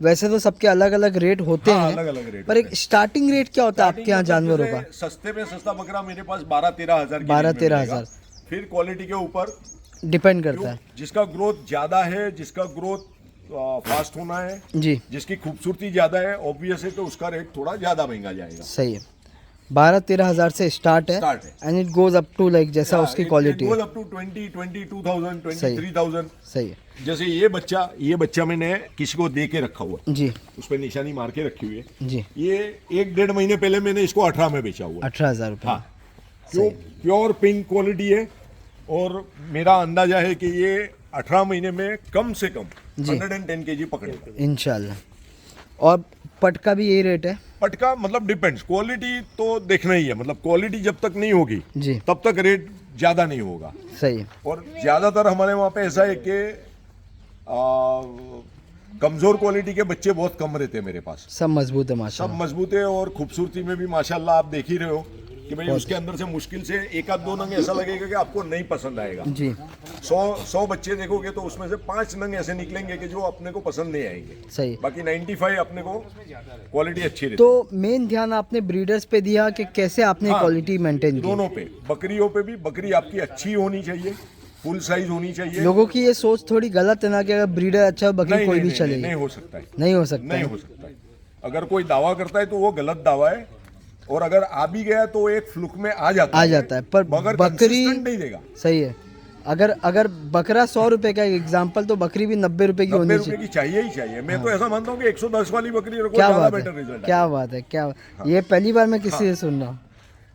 वैसे तो सबके अलग अलग रेट होते हाँ, हैं, अलग-अलग रेट पर एक स्टार्टिंग रेट क्या होता है आपके यहाँ जानवरों का? सस्ते में सस्ता बकरा मेरे पास 12-13 हजार 12-13 हज़ार। फिर क्वालिटी के ऊपर डिपेंड करता है। जिसका ग्रोथ ज्यादा है, जिसका ग्रोथ फास्ट होना है, जी, जिसकी खूबसूरती ज्यादा है, ऑब्वियस है तो उसका रेट थोड़ा ज्यादा महंगा जाएगा। सही है। 12-13 हज़ार से स्टार्ट है Start है। And it goes up to like जैसा उसकी क्वालिटी है। अप टू 22,000 सही। 23,000। सही है जैसे ये बच्चा मैंने किसी को दे के रखा हुआ है, जी। उस पर निशानी मार के रखी हुई है। जी, ये 1-1.5 महीने पहले मैंने इसको 18 में बेचा हुआ है। 18,000 रुपये। हाँ, जो प्योर पिंक क्वालिटी है और मेरा अंदाजा है कि ये 18 महीने में कम से कम जी। 110 kg पकड़ेगा। इंशाल्लाह। और पट का भी यही रेट है? पट का मतलब डिपेंड्स, क्वालिटी तो देखना ही है, मतलब क्वालिटी जब तक नहीं होगी जी, तब तक रेट ज्यादा नहीं होगा। सही है। और ज्यादातर हमारे वहाँ पे ऐसा है कि कमजोर क्वालिटी के बच्चे बहुत कम रहते हैं मेरे पास। सब मजबूत है सब माशाल्लाह। मजबूत है और खूबसूरती में भी माशाल्लाह आप देख ही रहे हो कि भाई उसके अंदर से मुश्किल से 1-2 नंग ऐसा लगेगा कि आपको नहीं पसंद आएगा। जी, 100 बच्चे देखोगे तो उसमें से 5 नंग ऐसे निकलेंगे कि जो अपने को पसंद नहीं आएंगे, सही। बाकी 95 अपने को क्वालिटी अच्छी रहती तो मेन ध्यान आपने ब्रीडर्स पे दिया कि कैसे आपने हाँ, क्वालिटी मेंटेन है। की? दोनों पे, बकरियों पे भी, बकरी आपकी अच्छी होनी चाहिए, फुल साइज होनी चाहिए। लोगों की ये सोच थोड़ी गलत है ना कि अगर ब्रीडर अच्छा हो बकरी नहीं, कोई नहीं, भी नहीं, चलेगी। नहीं हो सकता है, नहीं हो सकता नहीं है। हो सकता है। अगर कोई दावा करता है तो वो गलत दावा है, और अगर आ भी गया तो एक फ्लुक में आ जाता है, पर मगर बकरी consistent नहीं देगा। सही है। अगर बकरा 100 रुपए का एग्जाम्पल, तो बकरी भी 90 रुपए की 90 होनी रुपए चाहिए। की चाहिए ही चाहिए। मैं तो ऐसा मानता हूँ कि 110 वाली बकरी रखो, क्या ज्यादा बात बेटर है, रिजल्ट क्या बात है, क्या ये पहली बार मैं किसी से सुन रहा हूँ।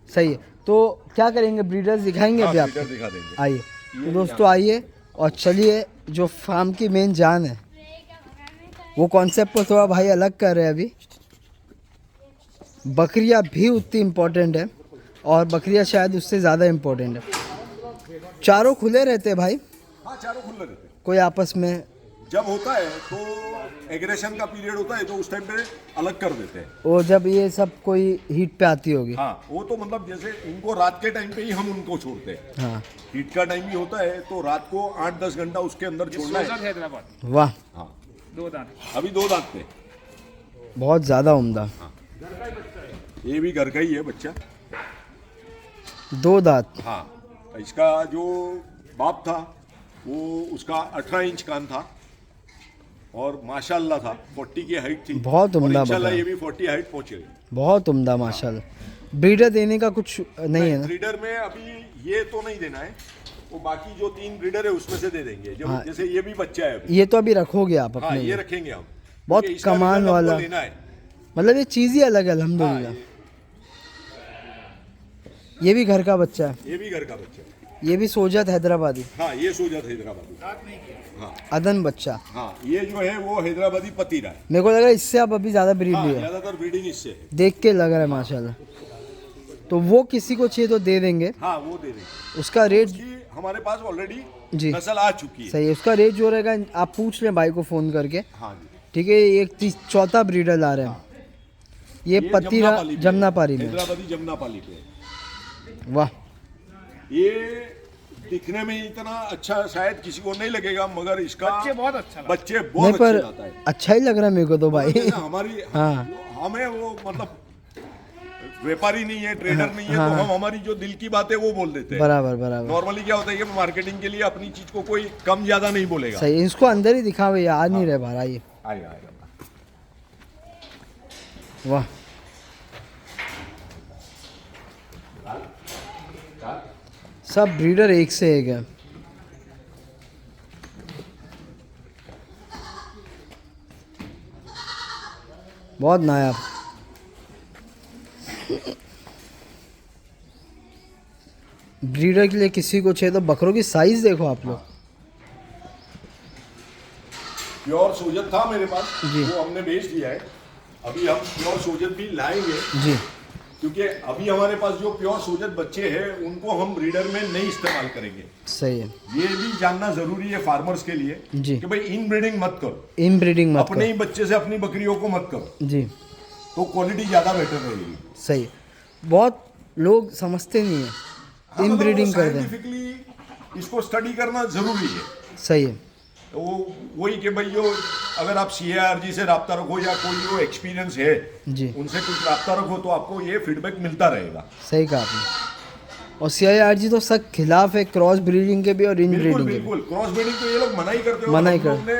सही है। तो क्या करेंगे, ब्रीडर्स दिखाएंगे अभी आपको? दिखा देंगे। आइए तो दोस्तों, आइए और चलिए, जो फार्म की मेन जान है वो कॉन्सेप्ट को थोड़ा भाई अलग कर रहे हैं अभी। बकरियां भी उतनी इम्पोर्टेंट है और बकरियां शायद उससे ज़्यादा इम्पोर्टेंट है। चारों खुले रहते हैं भाई, हाँ, चारों खुले रहते हैं। कोई आपस में जब होता है तो एग्रेशन का पीरियड होता है तो उस टाइम पे अलग कर देते हैं। वो जब ये सब कोई हीट पे आती होगी। हाँ, वो तो मतलब जैसे इनको रात के टाइम पे ही हम उनको छोड़ते हैं। हाँ, हीट का टाइम भी होता है तो रात को 8-10 घंटा उसके अंदर छोड़ना है। हैदराबाद वाह, हाँ, 2 दांत। अभी 2 दांत पे। बहुत ज़्यादा उम्दा। ये भी घर का ही है बच्चा। 2 दांत। हाँ, इसका जो बाप था वो उसका 18 इंच कान था और माशाल्लाह था, 40 की हाइट थी। बहुत उम्दा और इंशाल्लाह बकरा। ये भी 40 हाइट पहुंचेगी। बहुत उम्दा माशाल्लाह। ब्रीडर देने का कुछ नहीं है ना? ब्रीडर में अभी ये तो नहीं देना है, वो बाकी जो 3 ब्रीडर है उसमें से दे देंगे। जब हाँ। जैसे ये भी बच्चा है अभी। ये तो अभी रखोगे आप हाँ, अपने ये लिए। रखेंगे हम। बहुत क्योंकि इसका कमाल रिजल्ट हमको वाला। लेना है। मतलब ये चीज़ ही अलग है अल्हम्दुलिल्लाह। हाँ, ये भी घर का बच्चा है। ये भी घर का बच्चा है। ये भी सोजत हैदराबादी, हाँ, ये सोजत हैदराबादी। हाँ, अदन बच्चा। हाँ, ये जो है वो हैदराबादी पतीरा है। मेरे को लग रहा है इससे आप अभी ज़्यादा ब्रीड हाँ, लिया, ज्यादातर ब्रीडिंग इससे है। देख के लग रहा है माशाल्लाह। तो वो किसी को चाहिए तो दे देंगे। हाँ, वो दे देंगे। उसका रेट उसकी हमारे पास ऑलरेडी जी नस्ल आ चुकी है। सही है। उसका रेट जो रहेगा आप पूछ लें भाई को फ़ोन करके, हाँ जी। ठीक है। ये चौथा ब्रीडर ला रहे हैं। ये पतीरा जमनापाली पे है। जमनापारी में। हैदराबादी जमनापाली पे है। वाह, ये दिखने में इतना अच्छा शायद किसी को नहीं लगेगा, मगर इसका बच्चे बहुत अच्छा लगता बच्चे नहीं बहुत पर अच्छे लाता है। अच्छा ही लग रहा है मेरे को तो भाई। जैसे हमारी हाँ। हमें वो मतलब व्यापारी नहीं है, ट्रेडर नहीं है, तो हम हमारी जो दिल की बात है वो बोल देते हैं। बराबर बराबर नॉर्मली क्या होता है कि मार्केटिंग के लिए अपनी चीज को कोई कम ज्यादा नहीं बोलेगा। सही। इसको अंदर ही दिखा भैया, आ नहीं रहे बाहर। आइए। आएगा आएगा। वाह, सब ब्रीडर एक से एक है। बहुत नायाब। ब्रीडर के लिए किसी को चाहिए तो बकरों की साइज देखो आप लोग। प्योर सोजत था मेरे पास, जी। वो हमने बेच दिया है। अभी हम प्योर सोजत भी लाएंगे, जी क्योंकि अभी हमारे पास जो प्योर सोजत बच्चे हैं उनको हम ब्रीडर में नहीं इस्तेमाल करेंगे। सही है। ये भी जानना जरूरी है फार्मर्स के लिए जी। कि भाई इन ब्रीडिंग मत करो, इन ब्रीडिंग मत अपने ही बच्चे से अपनी बकरियों को मत करो, करो। जी तो क्वालिटी ज्यादा बेटर रहेगी। सही। बहुत लोग समझते नहीं है, हाँ, इन मतलब ब्रीडिंग कर दें। साइंटिफिकली इसको स्टडी करना जरूरी है। सही है। तो वही कि भाई जो अगर आप CARG से रब्ता रखो या कोई जो एक्सपीरियंस है जी उनसे कुछ रब्ता रखो तो आपको ये फीडबैक मिलता रहेगा। सही कहा आपने। और CIRG तो सख्त खिलाफ है क्रॉस ब्रीडिंग के भी और इन बिल्कुल ब्रीडिंग के भी। बिल्कुल, क्रॉस ब्रीडिंग तो ये लोग मना ही करते हैं। मना ही हम लोग ने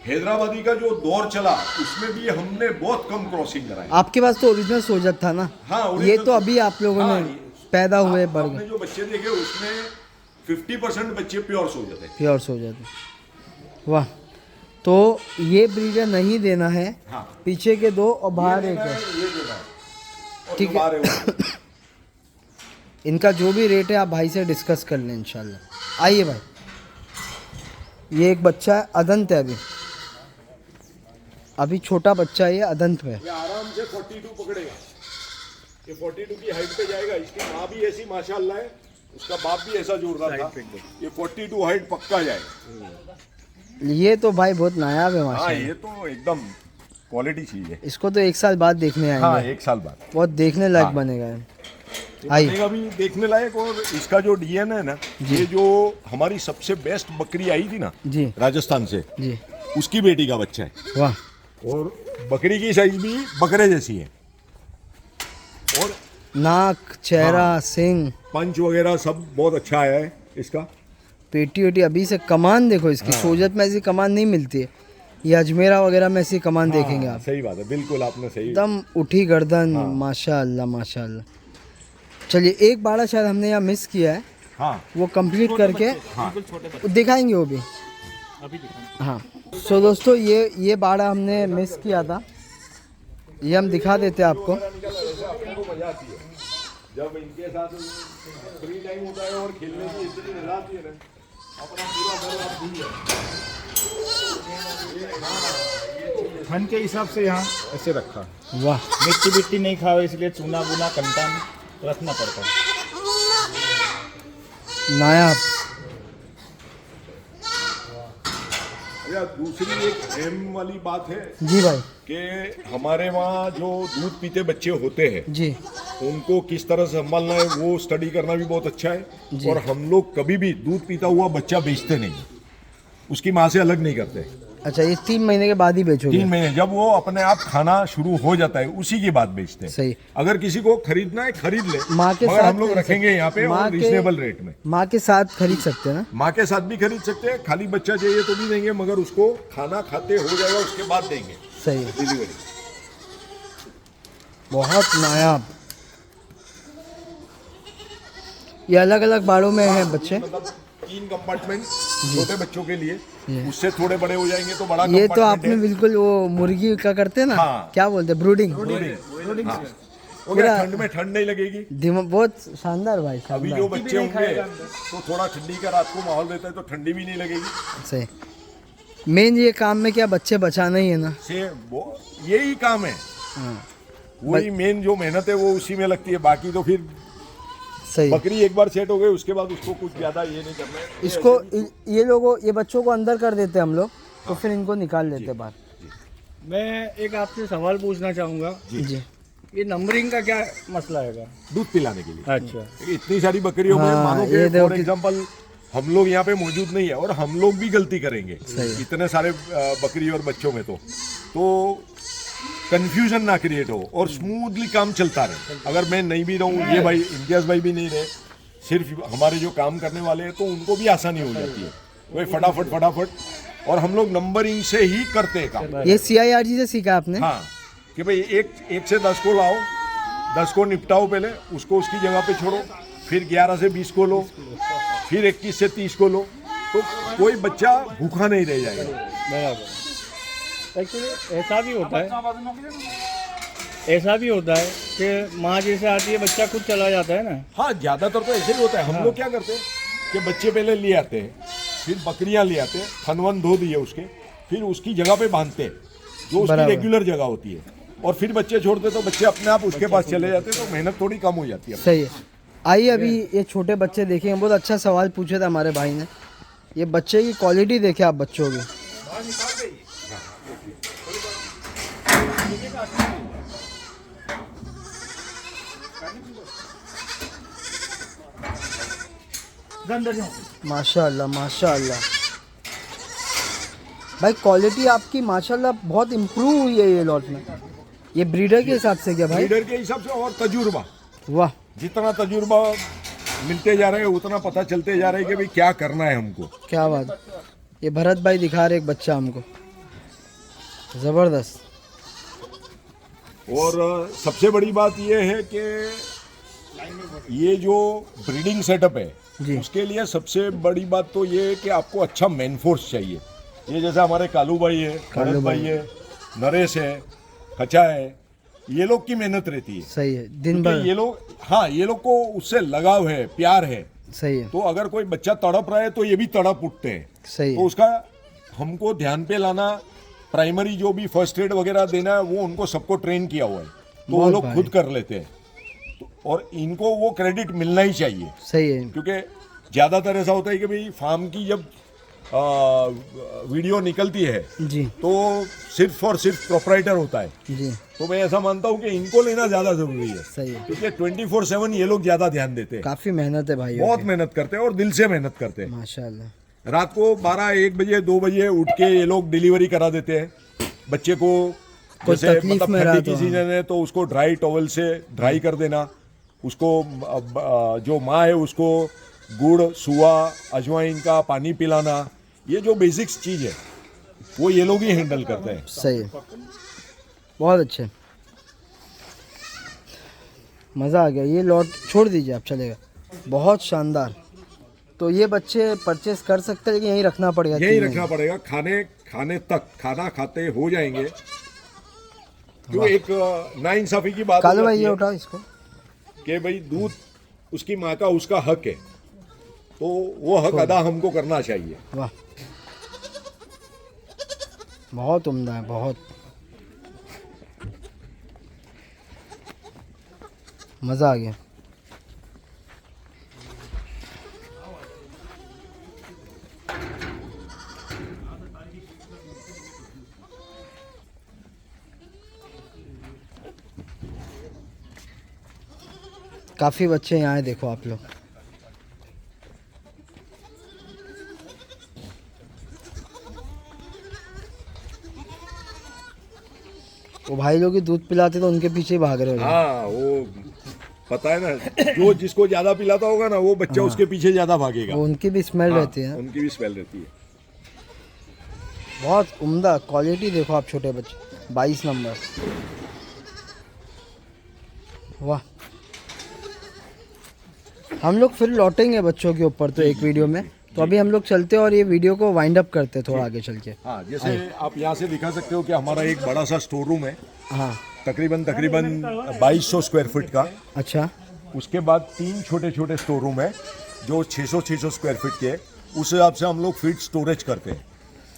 हैदराबादी का जो दौर चला उसमें भी हमने बहुत कम क्रॉसिंग कराई। आपके पास तो ओरिजिनल सोजत था ना? हाँ, ये original तो अभी आप लोगों हाँ, ने पैदा हुए बढ़ आपने गए। जो बच्चे देखे उसमें 50% बच्चे प्योर सोजत है। प्योर सोजत। वाह, तो ये ब्रीडर नहीं देना है। हाँ। पीछे के दो और बाहर ये एक देना है। है, ये देना है। और ठीक जो है। बाहर है वो। इनका जो भी रेट है आप भाई से डिस्कस कर लें इंशाल्लाह। आइए भाई। ये एक बच्चा है, अदंत है अभी छोटा बच्चा है ये, अदंत में। ये आराम से 42 पकड़ेगा, ये 42 की हाइट पे जाएगा। इसकी माँ भी ऐसी माशाल्लाह है, उसका बाप भी ऐसा जोरदार था। ये 42 हाइट पक्का जाएगा। ये तो भाई बहुत नायाब है हाँ, माशाल्लाह। ये तो एकदम क्वालिटी चीज है। इसको तो 1 साल बाद देखने आएंगे। हाँ, 1 साल बाद बहुत देखने लायक हाँ। बनेगा ये। ये आइए। बनेगा भी देखने लायक। और इसका जो DNA है ना, ये जो हमारी सबसे बेस्ट बकरी आई थी ना जी राजस्थान से, जी। उसकी बेटी का बच्चा है। वाह, और बकरी की साइज भी बकरे जैसी है, और नाक, चेहरा, सिंग, पंच वगैरह सब बहुत अच्छा आया है इसका। पेटी वेटी अभी से। कमान देखो इसकी, सोजत में ऐसी कमान नहीं मिलती है। ये अजमेरा वगैरह में ऐसी कमान देखेंगे आप। सही बात है, बिल्कुल आपने सही। एकदम उठी गर्दन। माशाअल्लाह माशाअल्लाह। चलिए, एक बाड़ा शायद हमने यहाँ मिस किया है, हाँ, वो कंप्लीट करके बिल्कुल छोटे बच्चे दिखाएंगे वो भी। अभी दिखाएं। हाँ, सो दोस्तों ये बाड़ा हमने मिस किया था, ये हम दिखा देते हैं आपको। आपको मजा आती है जब इनके साथ फ्री टाइम होता है और खेलने की स्थिति मजा आती है ना, अपना पूरा घर आप भूल जाए। फन के हिसाब से यहाँ ऐसे रखा। वाह, मिट्टी बिट्टी नहीं खाओ, इसलिए चूना बुना कंटान रखना पड़ता है। नायाब। या दूसरी एक अहम वाली बात है जी भाई। कि हमारे वहाँ जो दूध पीते बच्चे होते हैं जी उनको किस तरह से संभालना है वो स्टडी करना भी बहुत अच्छा है। और हम लोग कभी भी दूध पीता हुआ बच्चा बेचते नहीं, उसकी माँ से अलग नहीं करते। अच्छा, ये 3 महीने के बाद ही बेचोगे? 3 महीने जब वो अपने आप खाना शुरू हो जाता है उसी के बाद बेचते हैं। सही। अगर किसी को खरीदना है खरीद ले, माँ के मगर साथ हम लोग रखेंगे यहाँ पे और रिजनेबल रेट में। माँ के साथ खरीद सकते हैं ना? माँ के साथ भी खरीद सकते हैं, खाली बच्चा चाहिए तो भी देंगे, मगर उसको खाना खाते हो जाएगा उसके बाद देंगे सही है। डिलीवरी। बहुत नायाब। ये अलग अलग बाड़ों में हैं बच्चे। मतलब 3 कंपार्टमेंट छोटे बच्चों के लिए, उससे थोड़े बड़े हो जाएंगे तो बड़ा ये तो compartment आपने है। बिल्कुल वो मुर्गी का करते हैं ना? हाँ। क्या बोलते हैं, ब्रूडिंग। हाँ। वो क्या ठंड में ठंड नहीं लगेगी। बहुत शानदार भाई, अभी शानदार। जो बच्चे होंगे तो थोड़ा ठंडी का रात को माहौल रहता है तो ठंडी भी नहीं लगेगी। सही। मेन ये काम में क्या बच्चे बचाना ही है ना? से वो यही काम है। हाँ वही मेन जो मेहनत है वो उसी में लगती है, बाकी तो फिर सही। बकरी एक बार सेट हो गई उसके बाद उसको कुछ ज्यादा ये नहीं करना है। इसको ये लोगों ये बच्चों को अंदर कर देते हैं हम लोग, तो फिर इनको निकाल लेते हैं बाहर। मैं एक आपसे सवाल पूछना चाहूँगा, जी। ये नंबरिंग का क्या मसला है? दूध पिलाने के लिए। अच्छा। इतनी सारी बकरियों में हाँ, मानो ये कि देखो फॉर एग्जांपल हम लोग यहाँ पे मौजूद नहीं है और हम लोग भी गलती करेंगे सही। इतने सारे बकरी और बच्चों में तो कंफ्यूजन ना क्रिएट हो और स्मूथली काम चलता रहे। अगर मैं नहीं भी रहूँ, ये भाई इम्तियाज भाई भी नहीं रहे, सिर्फ हमारे जो काम करने वाले हैं, तो उनको भी आसानी हो जाती है। वही फटाफट और हम लोग नंबरिंग से ही करते हैं काम। ये CIRG से सीखा आपने? हाँ, कि भाई एक से 10 को लाओ, 10 को निपटाओ, पहले उसको उसकी जगह पे छोड़ो, फिर 11 से 20 को लो, फिर 21 से 30 को लो, तो कोई बच्चा भूखा नहीं रह जाएगा। बराबर। एक्चुअली ऐसा भी होता है कि माँ जैसे आती है बच्चा खुद चला जाता है ना। हाँ, ज्यादातर तो ऐसे ही होता है। हम लोग क्या करते हैं कि बच्चे पहले ले आते हैं, फिर बकरियां ले आते हैं, थन धो दिए उसके, फिर उसकी जगह पे बांधते हैं जो उसकी बराबर। रेगुलर जगह होती है, और फिर बच्चे छोड़ते तो बच्चे अपने आप उसके पास चले जाते, तो मेहनत थोड़ी कम हो जाती है। सही है। आइए अभी ये छोटे बच्चे देखेंगे। बहुत अच्छा सवाल पूछा था हमारे भाई ने। ये बच्चे की क्वालिटी देखे आप बच्चों की। माशाल्लाह माशाल्लाह भाई, क्वालिटी आपकी माशाल्लाह बहुत इम्प्रूव हुई है ये लॉट में। ये ब्रीडर के हिसाब से क्या भाई? लीडर के हिसाब से और तजुर्बा, वाह, जितना तजुर्बा मिलते जा रहे हैं उतना पता चलते जा रहे हैं कि भाई क्या करना है हमको। क्या बात। ये भरत भाई दिखा रहे एक बच्चा हमको, ज़बरदस्त। और सबसे बड़ी बात ये है कि ये जो ब्रीडिंग सेटअप है जी। उसके लिए सबसे बड़ी बात तो ये है कि आपको अच्छा मैन फोर्स चाहिए। ये जैसे हमारे कालू भाई है, भरत भाई है, नरेश है, खचा है, ये लोग की मेहनत रहती है। सही है, दिन क्योंकि भर। ये लोग, हाँ, ये लोग को उससे लगाव है, प्यार है। सही है, तो अगर कोई बच्चा तड़प रहा है तो ये भी तड़प उठते हैं। सही तो है। उसका हमको ध्यान पे लाना, प्राइमरी जो भी फर्स्ट एड वगैरह देना है वो उनको सबको ट्रेन किया हुआ है, तो वो बहुत लोग भारी। खुद कर लेते हैं। और इनको वो क्रेडिट मिलना ही चाहिए, सही है क्योंकि ज़्यादातर ऐसा होता है कि भाई फार्म की जब वीडियो निकलती है जी तो सिर्फ और सिर्फ प्रोपराइटर होता है। जी। तो मैं ऐसा मानता हूँ कि इनको लेना ज़्यादा ज़रूरी है, सही है। क्योंकि 24/7 ये लोग ज़्यादा ध्यान देते हैं, काफ़ी मेहनत है भाई, बहुत मेहनत करते हैं और दिल से मेहनत करते हैं। माशाल्लाह। रात को 12-1 बजे 2 बजे उठ के ये लोग डिलीवरी करा देते हैं बच्चे को। कोई जैसे तकलीफ मतलब में रहा ठंडी की तो, सीजन है तो उसको ड्राई टॉवल से ड्राई कर देना, उसको जो माँ है उसको गुड़, सुआ, अजवाइन का पानी पिलाना, ये जो बेसिक्स चीज़ है वो ये लोग ही हैंडल करते हैं। सही है, बहुत अच्छे, मज़ा आ गया। ये लॉट छोड़ दीजिए आप, चलेगा, बहुत शानदार। तो ये बच्चे परचेस कर सकते हैं लेकिन यहीं रखना पड़ेगा? यही 3 रखना पड़ेगा, खाने तक, खाना खाते हो जाएंगे। क्यों एक नाइंसाफी की बात कालू हो भाई जाती ये है उठाओ इसको। कि भाई दूध उसकी माँ का उसका हक है, तो वो हक अदा हमको करना चाहिए। वाह, बहुत उम्दा है, बहुत मज़ा आ गया। काफ़ी बच्चे यहाँ हैं, देखो आप लोग। वो भाई लोग ही दूध पिलाते तो उनके पीछे ही भाग रहे हो। हाँ, वो पता है ना, जो जिसको ज्यादा पिलाता होगा ना वो बच्चा उसके पीछे ज्यादा भागेगा। वो उनकी भी स्मेल हाँ, रहती है। उनकी भी स्मेल रहती है। बहुत उम्दा क्वालिटी देखो आप, छोटे बच्चे, 22 नंबर। वाह, हम लोग फिर लौटेंगे बच्चों के ऊपर तो एक वीडियो में। तो अभी हम लोग चलते हैं और ये वीडियो को वाइंड अप करते हैं थोड़ा आगे चल के। हाँ, जैसे आप यहाँ से दिखा सकते हो कि हमारा एक बड़ा सा स्टोर रूम है, हाँ, तकरीबन 2200 स्क्वायर फीट का। अच्छा, उसके बाद 3 छोटे छोटे स्टोर रूम है जो 600 स्क्वायर फीट के है। उस हिसाब से हम लोग फीड स्टोरेज करते हैं,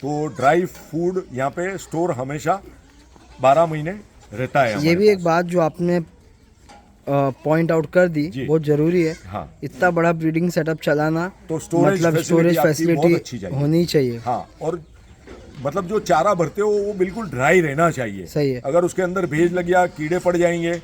तो ड्राई फूड यहाँ पे स्टोर हमेशा 12 महीने रहता है। ये भी एक बात जो आपने पॉइंट आउट कर दी, जी। बहुत ज़रूरी है। हाँ, इतना बड़ा ब्रीडिंग सेटअप चलाना तो स्टोरेज मतलब स्टोरेज फैसिलिटी बहुत अच्छी फैसिलिटी चाहिए। होनी चाहिए। हाँ, और मतलब जो चारा भरते हो वो बिल्कुल ड्राई रहना चाहिए। सही है। अगर उसके अंदर भेज लग गया, कीड़े पड़ जाएंगे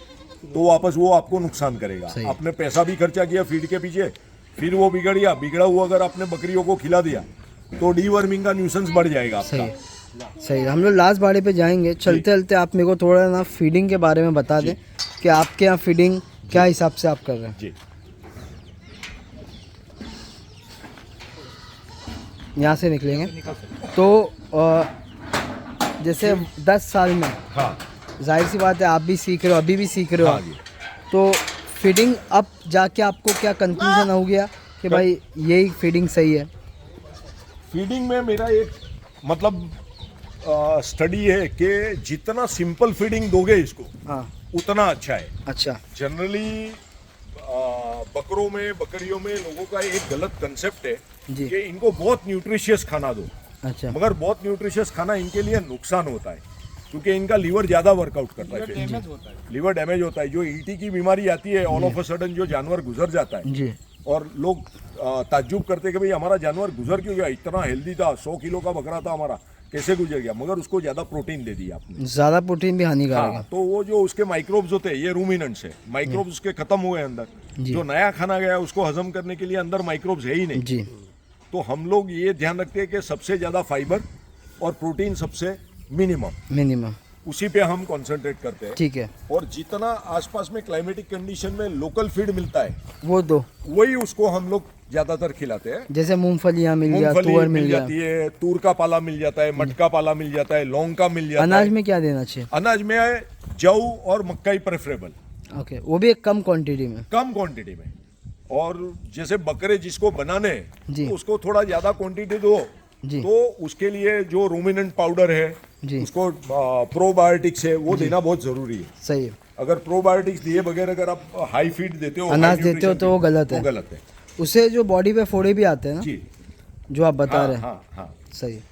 तो वापस वो आपको नुकसान करेगा। सही है। आपने पैसा भी खर्चा किया फीड के पीछे, फिर वो बिगड़ा हुआ अगर आपने बकरियों को खिला दिया तो डीवर्मिंग का न्यूसेंस बढ़ जाएगा सही आपका। है सही है। हम लोग लास्ट बाड़े पे जाएंगे, चलते चलते आप मेरे को थोड़ा ना फीडिंग के बारे में बता दें कि आपके यहाँ फीडिंग क्या हिसाब से आप कर रहे हैं। जी यहाँ से निकलेंगे तो जैसे 10 साल में हाँ जाहिर सी बात है आप भी सीख रहे हो, अभी भी सीख रहे हो हाँ आप। जी। तो फीडिंग अब जाके आपको क्या कंक्लूजन हो गया कि भाई यही फीडिंग सही है? फीडिंग में मेरा एक मतलब स्टडी है कि जितना सिंपल फीडिंग दोगे इसको हाँ उतना अच्छा है। अच्छा जनरली बकरियों में लोगों का एक गलत कंसेप्ट है जी। कि इनको बहुत न्यूट्रिशियस खाना दो, अच्छा मगर बहुत न्यूट्रिशियस खाना इनके लिए नुकसान होता है क्योंकि इनका लीवर ज़्यादा वर्कआउट करता है, लीवर डैमेज होता है। जो ईटी की बीमारी आती है ऑल ऑफ अ सडन जो जानवर गुजर जाता है जी और लोग ताज्जुब करते कि भाई हमारा जानवर गुजर क्यों गया, इतना हेल्दी था, 100 किलो का बकरा था हमारा, कैसे गुजर गया? मगर उसको ज़्यादा प्रोटीन दे दिया आपने। ज़्यादा प्रोटीन भी हानिकारक हाँ, है। तो वो जो उसके माइक्रोब्स होते हैं ये रूमिनेंट्स है, माइक्रोब्स उसके खत्म हुए अंदर। जी। जो नया खाना गया उसको हजम करने के लिए अंदर माइक्रोब्स है ही नहीं। जी तो हम लोग ये ध्यान रखते हैं कि सबसे ज़्यादा फाइबर और प्रोटीन सबसे मिनिमम उसी पे हम कंसंट्रेट करते हैं। ठीक है, और जितना आसपास में क्लाइमेटिक कंडीशन में लोकल फीड मिलता है वो दो वही उसको हम लोग ज्यादातर खिलाते हैं। जैसे मूंगफलियाँ मिल गया, मूंगफली तुअर मिल मिल गया। जाती है, तूर का पाला मिल जाता है, मटका पाला मिल जाता है, लौंग का मिल जाता अनाज है। में क्या देना चाहिए? अनाज में जौ और मक्का ही प्रेफरेबल, ओके, वो भी एक कम क्वांटिटी में। कम क्वांटिटी में। और जैसे बकरे जिसको बनाने हैं जी। तो उसको थोड़ा ज्यादा क्वांटिटी दो जी। तो उसके लिए जो रूमिनेंट पाउडर है जी। उसको प्रोबायोटिक्स है वो देना बहुत जरूरी है। सही है। अगर प्रोबायोटिक्स दिए बगैर अगर आप हाई फीड देते हो, अनाज high देते हो nutrition तो वो देते हो, गलत है। वो गलत है उससे जो बॉडी पे फोड़े भी आते हैं ना, जी। जो आप बता हाँ, रहे हैं। हाँ, हाँ। सही है।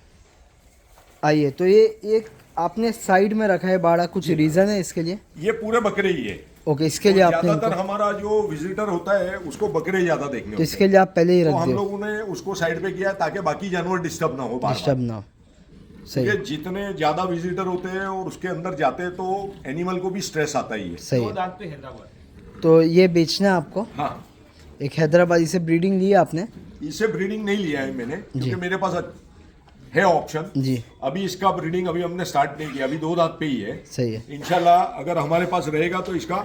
आइए, तो ये एक आपने साइड में रखा है बाड़ा, कुछ रीजन है इसके लिए? ये पूरे बकरे ही है। ओके, इसके लिए आपने ज्यादातर इनको- हमारा जो विजिटर होता है उसको बकरे ज्यादा देखने तो होते इसके हैं। लिए आप पहले ही तो रख हम दियो, लोगों ने उसको साइड पे किया ताकि बाकी जानवर डिस्टर्ब ना हो बार-बार। डिस्टर्ब ना हो। सही ये है, जितने ज्यादा विजिटर होते हैं और उसके अंदर जाते हैं तो एनिमल को भी स्ट्रेस आता ही है। सही दो है। दांत पे हैदराबाद। तो ये बेचना है आपको? हाँ, एक हैदराबादी से ब्रीडिंग ली है आपने? इसे ब्रीडिंग नहीं लिया है मैंने क्योंकि जी। मेरे पास है ऑप्शन। जी। अभी इसका ब्रीडिंग अभी हमने स्टार्ट नहीं किया, अभी 2 दांत पे ही है। सही है, इंशाल्लाह अगर हमारे पास रहेगा तो इसका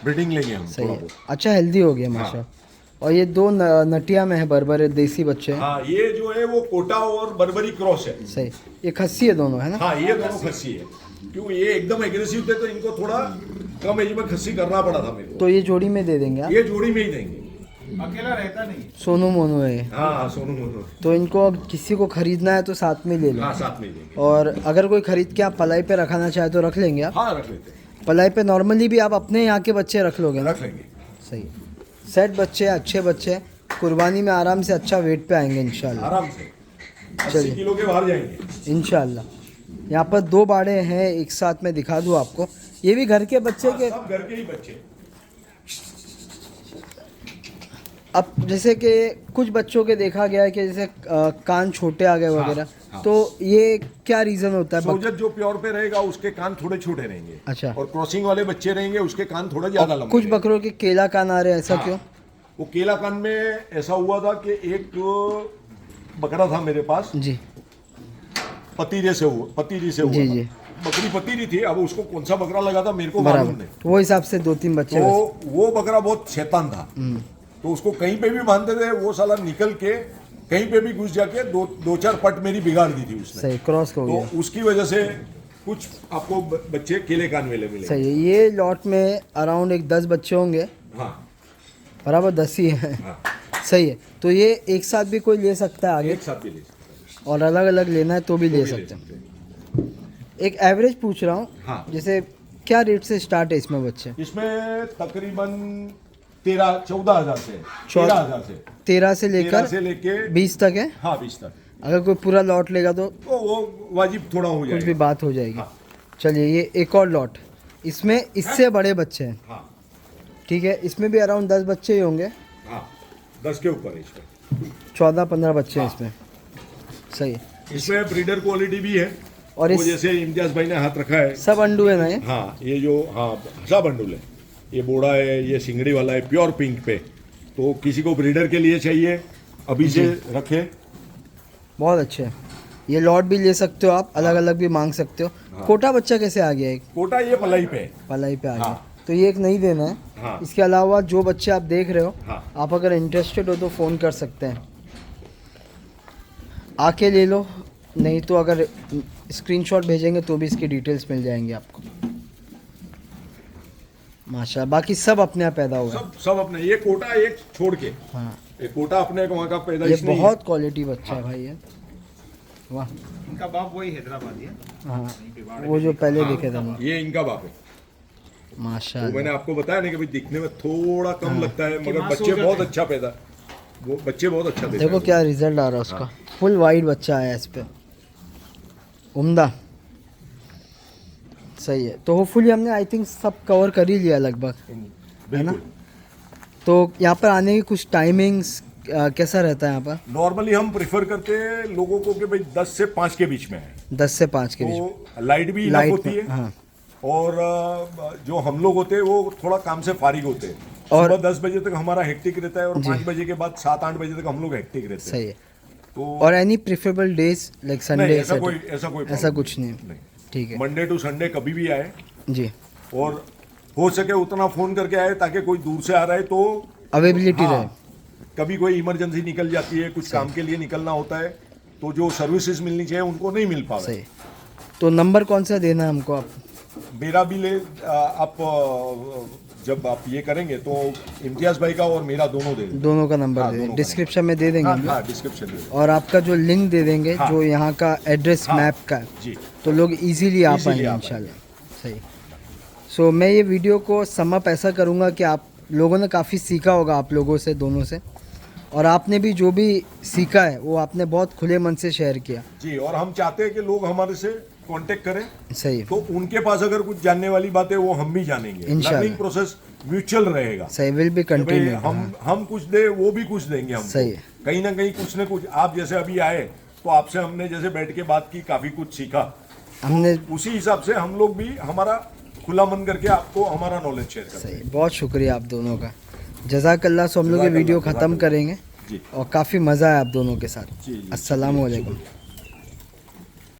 ब्रीडिंग लेंगे हम सही थोड़ा है। बहुत। अच्छा, हेल्दी हो गया माशा। और ये दो नटिया में है, बर्बर देसी बच्चे हैं। हाँ, ये जो है वो कोटा और बर्बरी क्रॉस है। सही, ये खस्सी है दोनों, है ना? हाँ, ये दोनों खस्सी है क्योंकि ये एकदम एग्रेसिव थे तो इनको थोड़ा कम एज में खस्सी करना पड़ा था मेरे को। तो ये जोड़ी में दे देंगे आप? ये जोड़ी में ही देंगे। अकेला रहता नहीं। सोनू मोनू है ये। हाँ, सोनू मोनू। तो इनको अब किसी को खरीदना है तो साथ में ले लो। हाँ, साथ में ही देंगे। और अगर कोई खरीद के आप पलाई पे रखाना चाहे तो रख लेंगे आप? हाँ, रख लेते हैं, पलाई पे नॉर्मली भी आप अपने यहाँ के बच्चे रख लोगे ना? रख लेंगे। सही, सेट बच्चे, अच्छे बच्चे, कुर्बानी में आराम से अच्छा वेट पे आएंगे इंशाल्लाह। आराम से 80 चलिए। किलो के बाहर जाएंगे इंशाल्लाह। यहाँ पर 2 बाड़े हैं एक साथ में, दिखा दूँ आपको। ये भी घर के बच्चे के? सब घर के ही बच्चे। अब जैसे कि कुछ बच्चों के देखा गया है कि जैसे कान छोटे आ गए वगैरह, हाँ। तो ये क्या रीज़न होता है? सौजत जो प्योर पे रहेगा उसके कान थोड़े छोटे रहेंगे। अच्छा। और क्रॉसिंग वाले बच्चे रहेंगे उसके कान थोड़ा ज्यादा लंबे कुछ रहेंगे। बकरों के केला कान आ रहे हैं, ऐसा हाँ। क्यों? वो केला कान में ऐसा हुआ था कि एक बकरा था मेरे पास, जी पतीरी से हुआ जी, था। जी। बकरी पतीरी थी, अब उसको कौन सा बकरा लगा था मेरे को मालूम बराबर, नहीं। तो वो हिसाब से 2-3 बच्चे तो बचे। वो बकरा बहुत शैतान था, तो उसको कहीं पे भी बांधते थे वो साला निकल के कहीं पे भी घुस जाके 2-4 पट मेरी बिगाड़ दी थी उसने। सही, क्रॉस हो गया। तो उसकी वजह से कुछ आपको बच्चे केले कान वाले मिले। सही है। ये लॉट में अराउंड एक 10 बच्चे होंगे, हाँ, बराबर 10 ही हैं। हाँ, सही है। तो ये एक साथ भी कोई ले सकता है आगे, एक साथ भी ले सकते और अलग अलग लेना है तो भी ले हैं। सकते हैं। एक एवरेज पूछ रहा हूँ, हाँ। जैसे क्या रेट से स्टार्ट है इसमें बच्चे? इसमें तकरीबन 14 हजार से 14 13 हजार से 13 से 13 लेकर से लेके 20 तक है। हाँ 20 तक। अगर कोई पूरा लॉट लेगा तो तो वो वाजिब थोड़ा हो कुछ भी जाएगा। बात हो जाएगी। हाँ। चलिए, ये एक और लॉट, इसमें इससे बड़े बच्चे हैं, हाँ, ठीक है? इसमें भी अराउंड 10 बच्चे ही होंगे, हाँ, 10 के ऊपर है इसमें। 14-15 बच्चे हैं हाँ। इसमें। सही है। इसमें ब्रीडर क्वालिटी भी है। और वो इस जैसे इम्तियाज भाई ने हाथ रखा है। सब अंडू है ना ये? हाँ, ये जो हाँ सब बंडुल है, ये बोड़ा है, ये सिंगड़ी वाला है प्योर पिंक पे, तो किसी को ब्रीडर के लिए चाहिए अभी से रखे। बहुत अच्छे हैं। ये लॉट भी ले सकते हो आप, अलग अलग भी मांग सकते हो। कोटा बच्चा कैसे आ गया? एक कोटा ये पलाई पे है। पलाई पे आ गया। हाँ। तो ये एक नहीं देना है। हाँ। इसके अलावा जो बच्चे आप देख रहे हो, हाँ। आप अगर इंटरेस्टेड हो तो फ़ोन कर सकते हैं, आके ले लो। नहीं तो अगर स्क्रीनशॉट भेजेंगे तो भी इसकी डिटेल्स मिल जाएंगी आपको। माशाल्लाह, बाकी सब अपने यहाँ पैदा हुआ है। सब अपने, ये कोटा एक छोड़ के, हाँ, ये कोटा अपने वहाँ का ये पैदाइश नहीं है। बहुत क्वालिटी बच्चा है भाई ये। वाह। इनका बाप वही हैदराबादी है। हाँ, वो जो पहले देखे थे हम। ये इनका बाप है। तो माशाल्लाह। मैंने आपको बताया ना कि भाई दिखने में थोड़ा कम लगता है, मगर माँ बच्चे सोच बहुत रहे अच्छा पैदा, वो बच्चे बहुत अच्छा देते देखो हैं। क्या रिजल्ट आ रहा है उसका। फुल वाइट बच्चा आया इस पे, उम्दा। सही है। तो होपफुली हमने आई थिंक सब कवर कर ही लिया लगभग, है ना? बिल्कुल। तो यहाँ पर आने की कुछ टाइमिंग्स कैसा रहता है यहाँ पर? नॉर्मली हम प्रेफर करते हैं लोगों को कि भाई 10 से 5 के बीच में है, 10 से 5 के बीच में। तो लाइट भी इनफ लाइट होती है। हाँ। और जो हम लोग होते हैं वो थोड़ा काम से फारिग होते हैं। और- सुबह 10 बजे तक हमारा हेक्टिक रहता है और 5 बजे के बाद 7-8 बजे तक हम लोग हेक्टिक रहते हैं। सही है। तो और एनी प्रेफरेबल डेज लाइक नहीं, संडे? ऐसा कोई ऐसा problem कुछ नहीं। नहीं। ठीक है मंडे टू संडे कभी भी आए, जी। और हो सके उतना फोन करके आए ताकि कोई दूर से आ रहा है तो अवेलेबिलिटी हाँ, रहे। कभी कोई इमरजेंसी निकल जाती है, कुछ काम के लिए निकलना होता है, तो जो सर्विसेज मिलनी चाहिए उनको नहीं मिल पा रहा सही। है। तो नंबर कौन सा देना है हमको आप? मेरा भी ले आप जब आप ये करेंगे तो इम्तियाज भाई का और मेरा दोनों दे दें। दोनों का नंबर हाँ, दे दोनों दें, का डिस्क्रिप्शन में दे देंगे हम लोग। हाँ, डिस्क्रिप्शन में। और आपका जो लिंक दे देंगे, हाँ। जो यहाँ का एड्रेस हाँ। मैप का है, जी। तो लोग इजीली आ Easily पाएंगे आ इंशाल्लाह। सही। सो मैं ये वीडियो को समअप ऐसा करूँगा कि आप लोगों ने काफ़ी सीखा होगा, आप लोगों से, दोनों से, और आपने भी जो भी सीखा है वो आपने बहुत खुले मन से शेयर किया। जी, और हम चाहते हैं कि लोग हमारे से कांटेक्ट करें, सही। तो उनके पास अगर कुछ जानने वाली बात है वो हम भी जानेंगे। इंशाल्लाह। लर्निंग प्रोसेस म्यूचुअल रहेगा। सही, विल बी कि भाई कंटिन्यू। हम कुछ दे, वो भी कुछ देंगे हमको। सही है। कहीं ना कहीं कुछ ना कुछ, आप जैसे अभी आए तो आपसे हमने जैसे बैठ के बात की, काफी कुछ सीखा, हमने उसी हिसाब से हम लोग भी हमारा खुला मन करके आपको हमारा नॉलेज शेयर करते हैं। सही। बहुत शुक्रिया आप दोनों का, जज़ाकल्लाह। सो हम लोग ये जज़ाकल्लाह, वीडियो ख़त्म जज़ाकल्लाह। करेंगे, जी और काफ़ी मज़ा आया आप दोनों के साथ। जी, जी, अस्सलाम शुक्रिया, वालेकुम। शुक्रिया।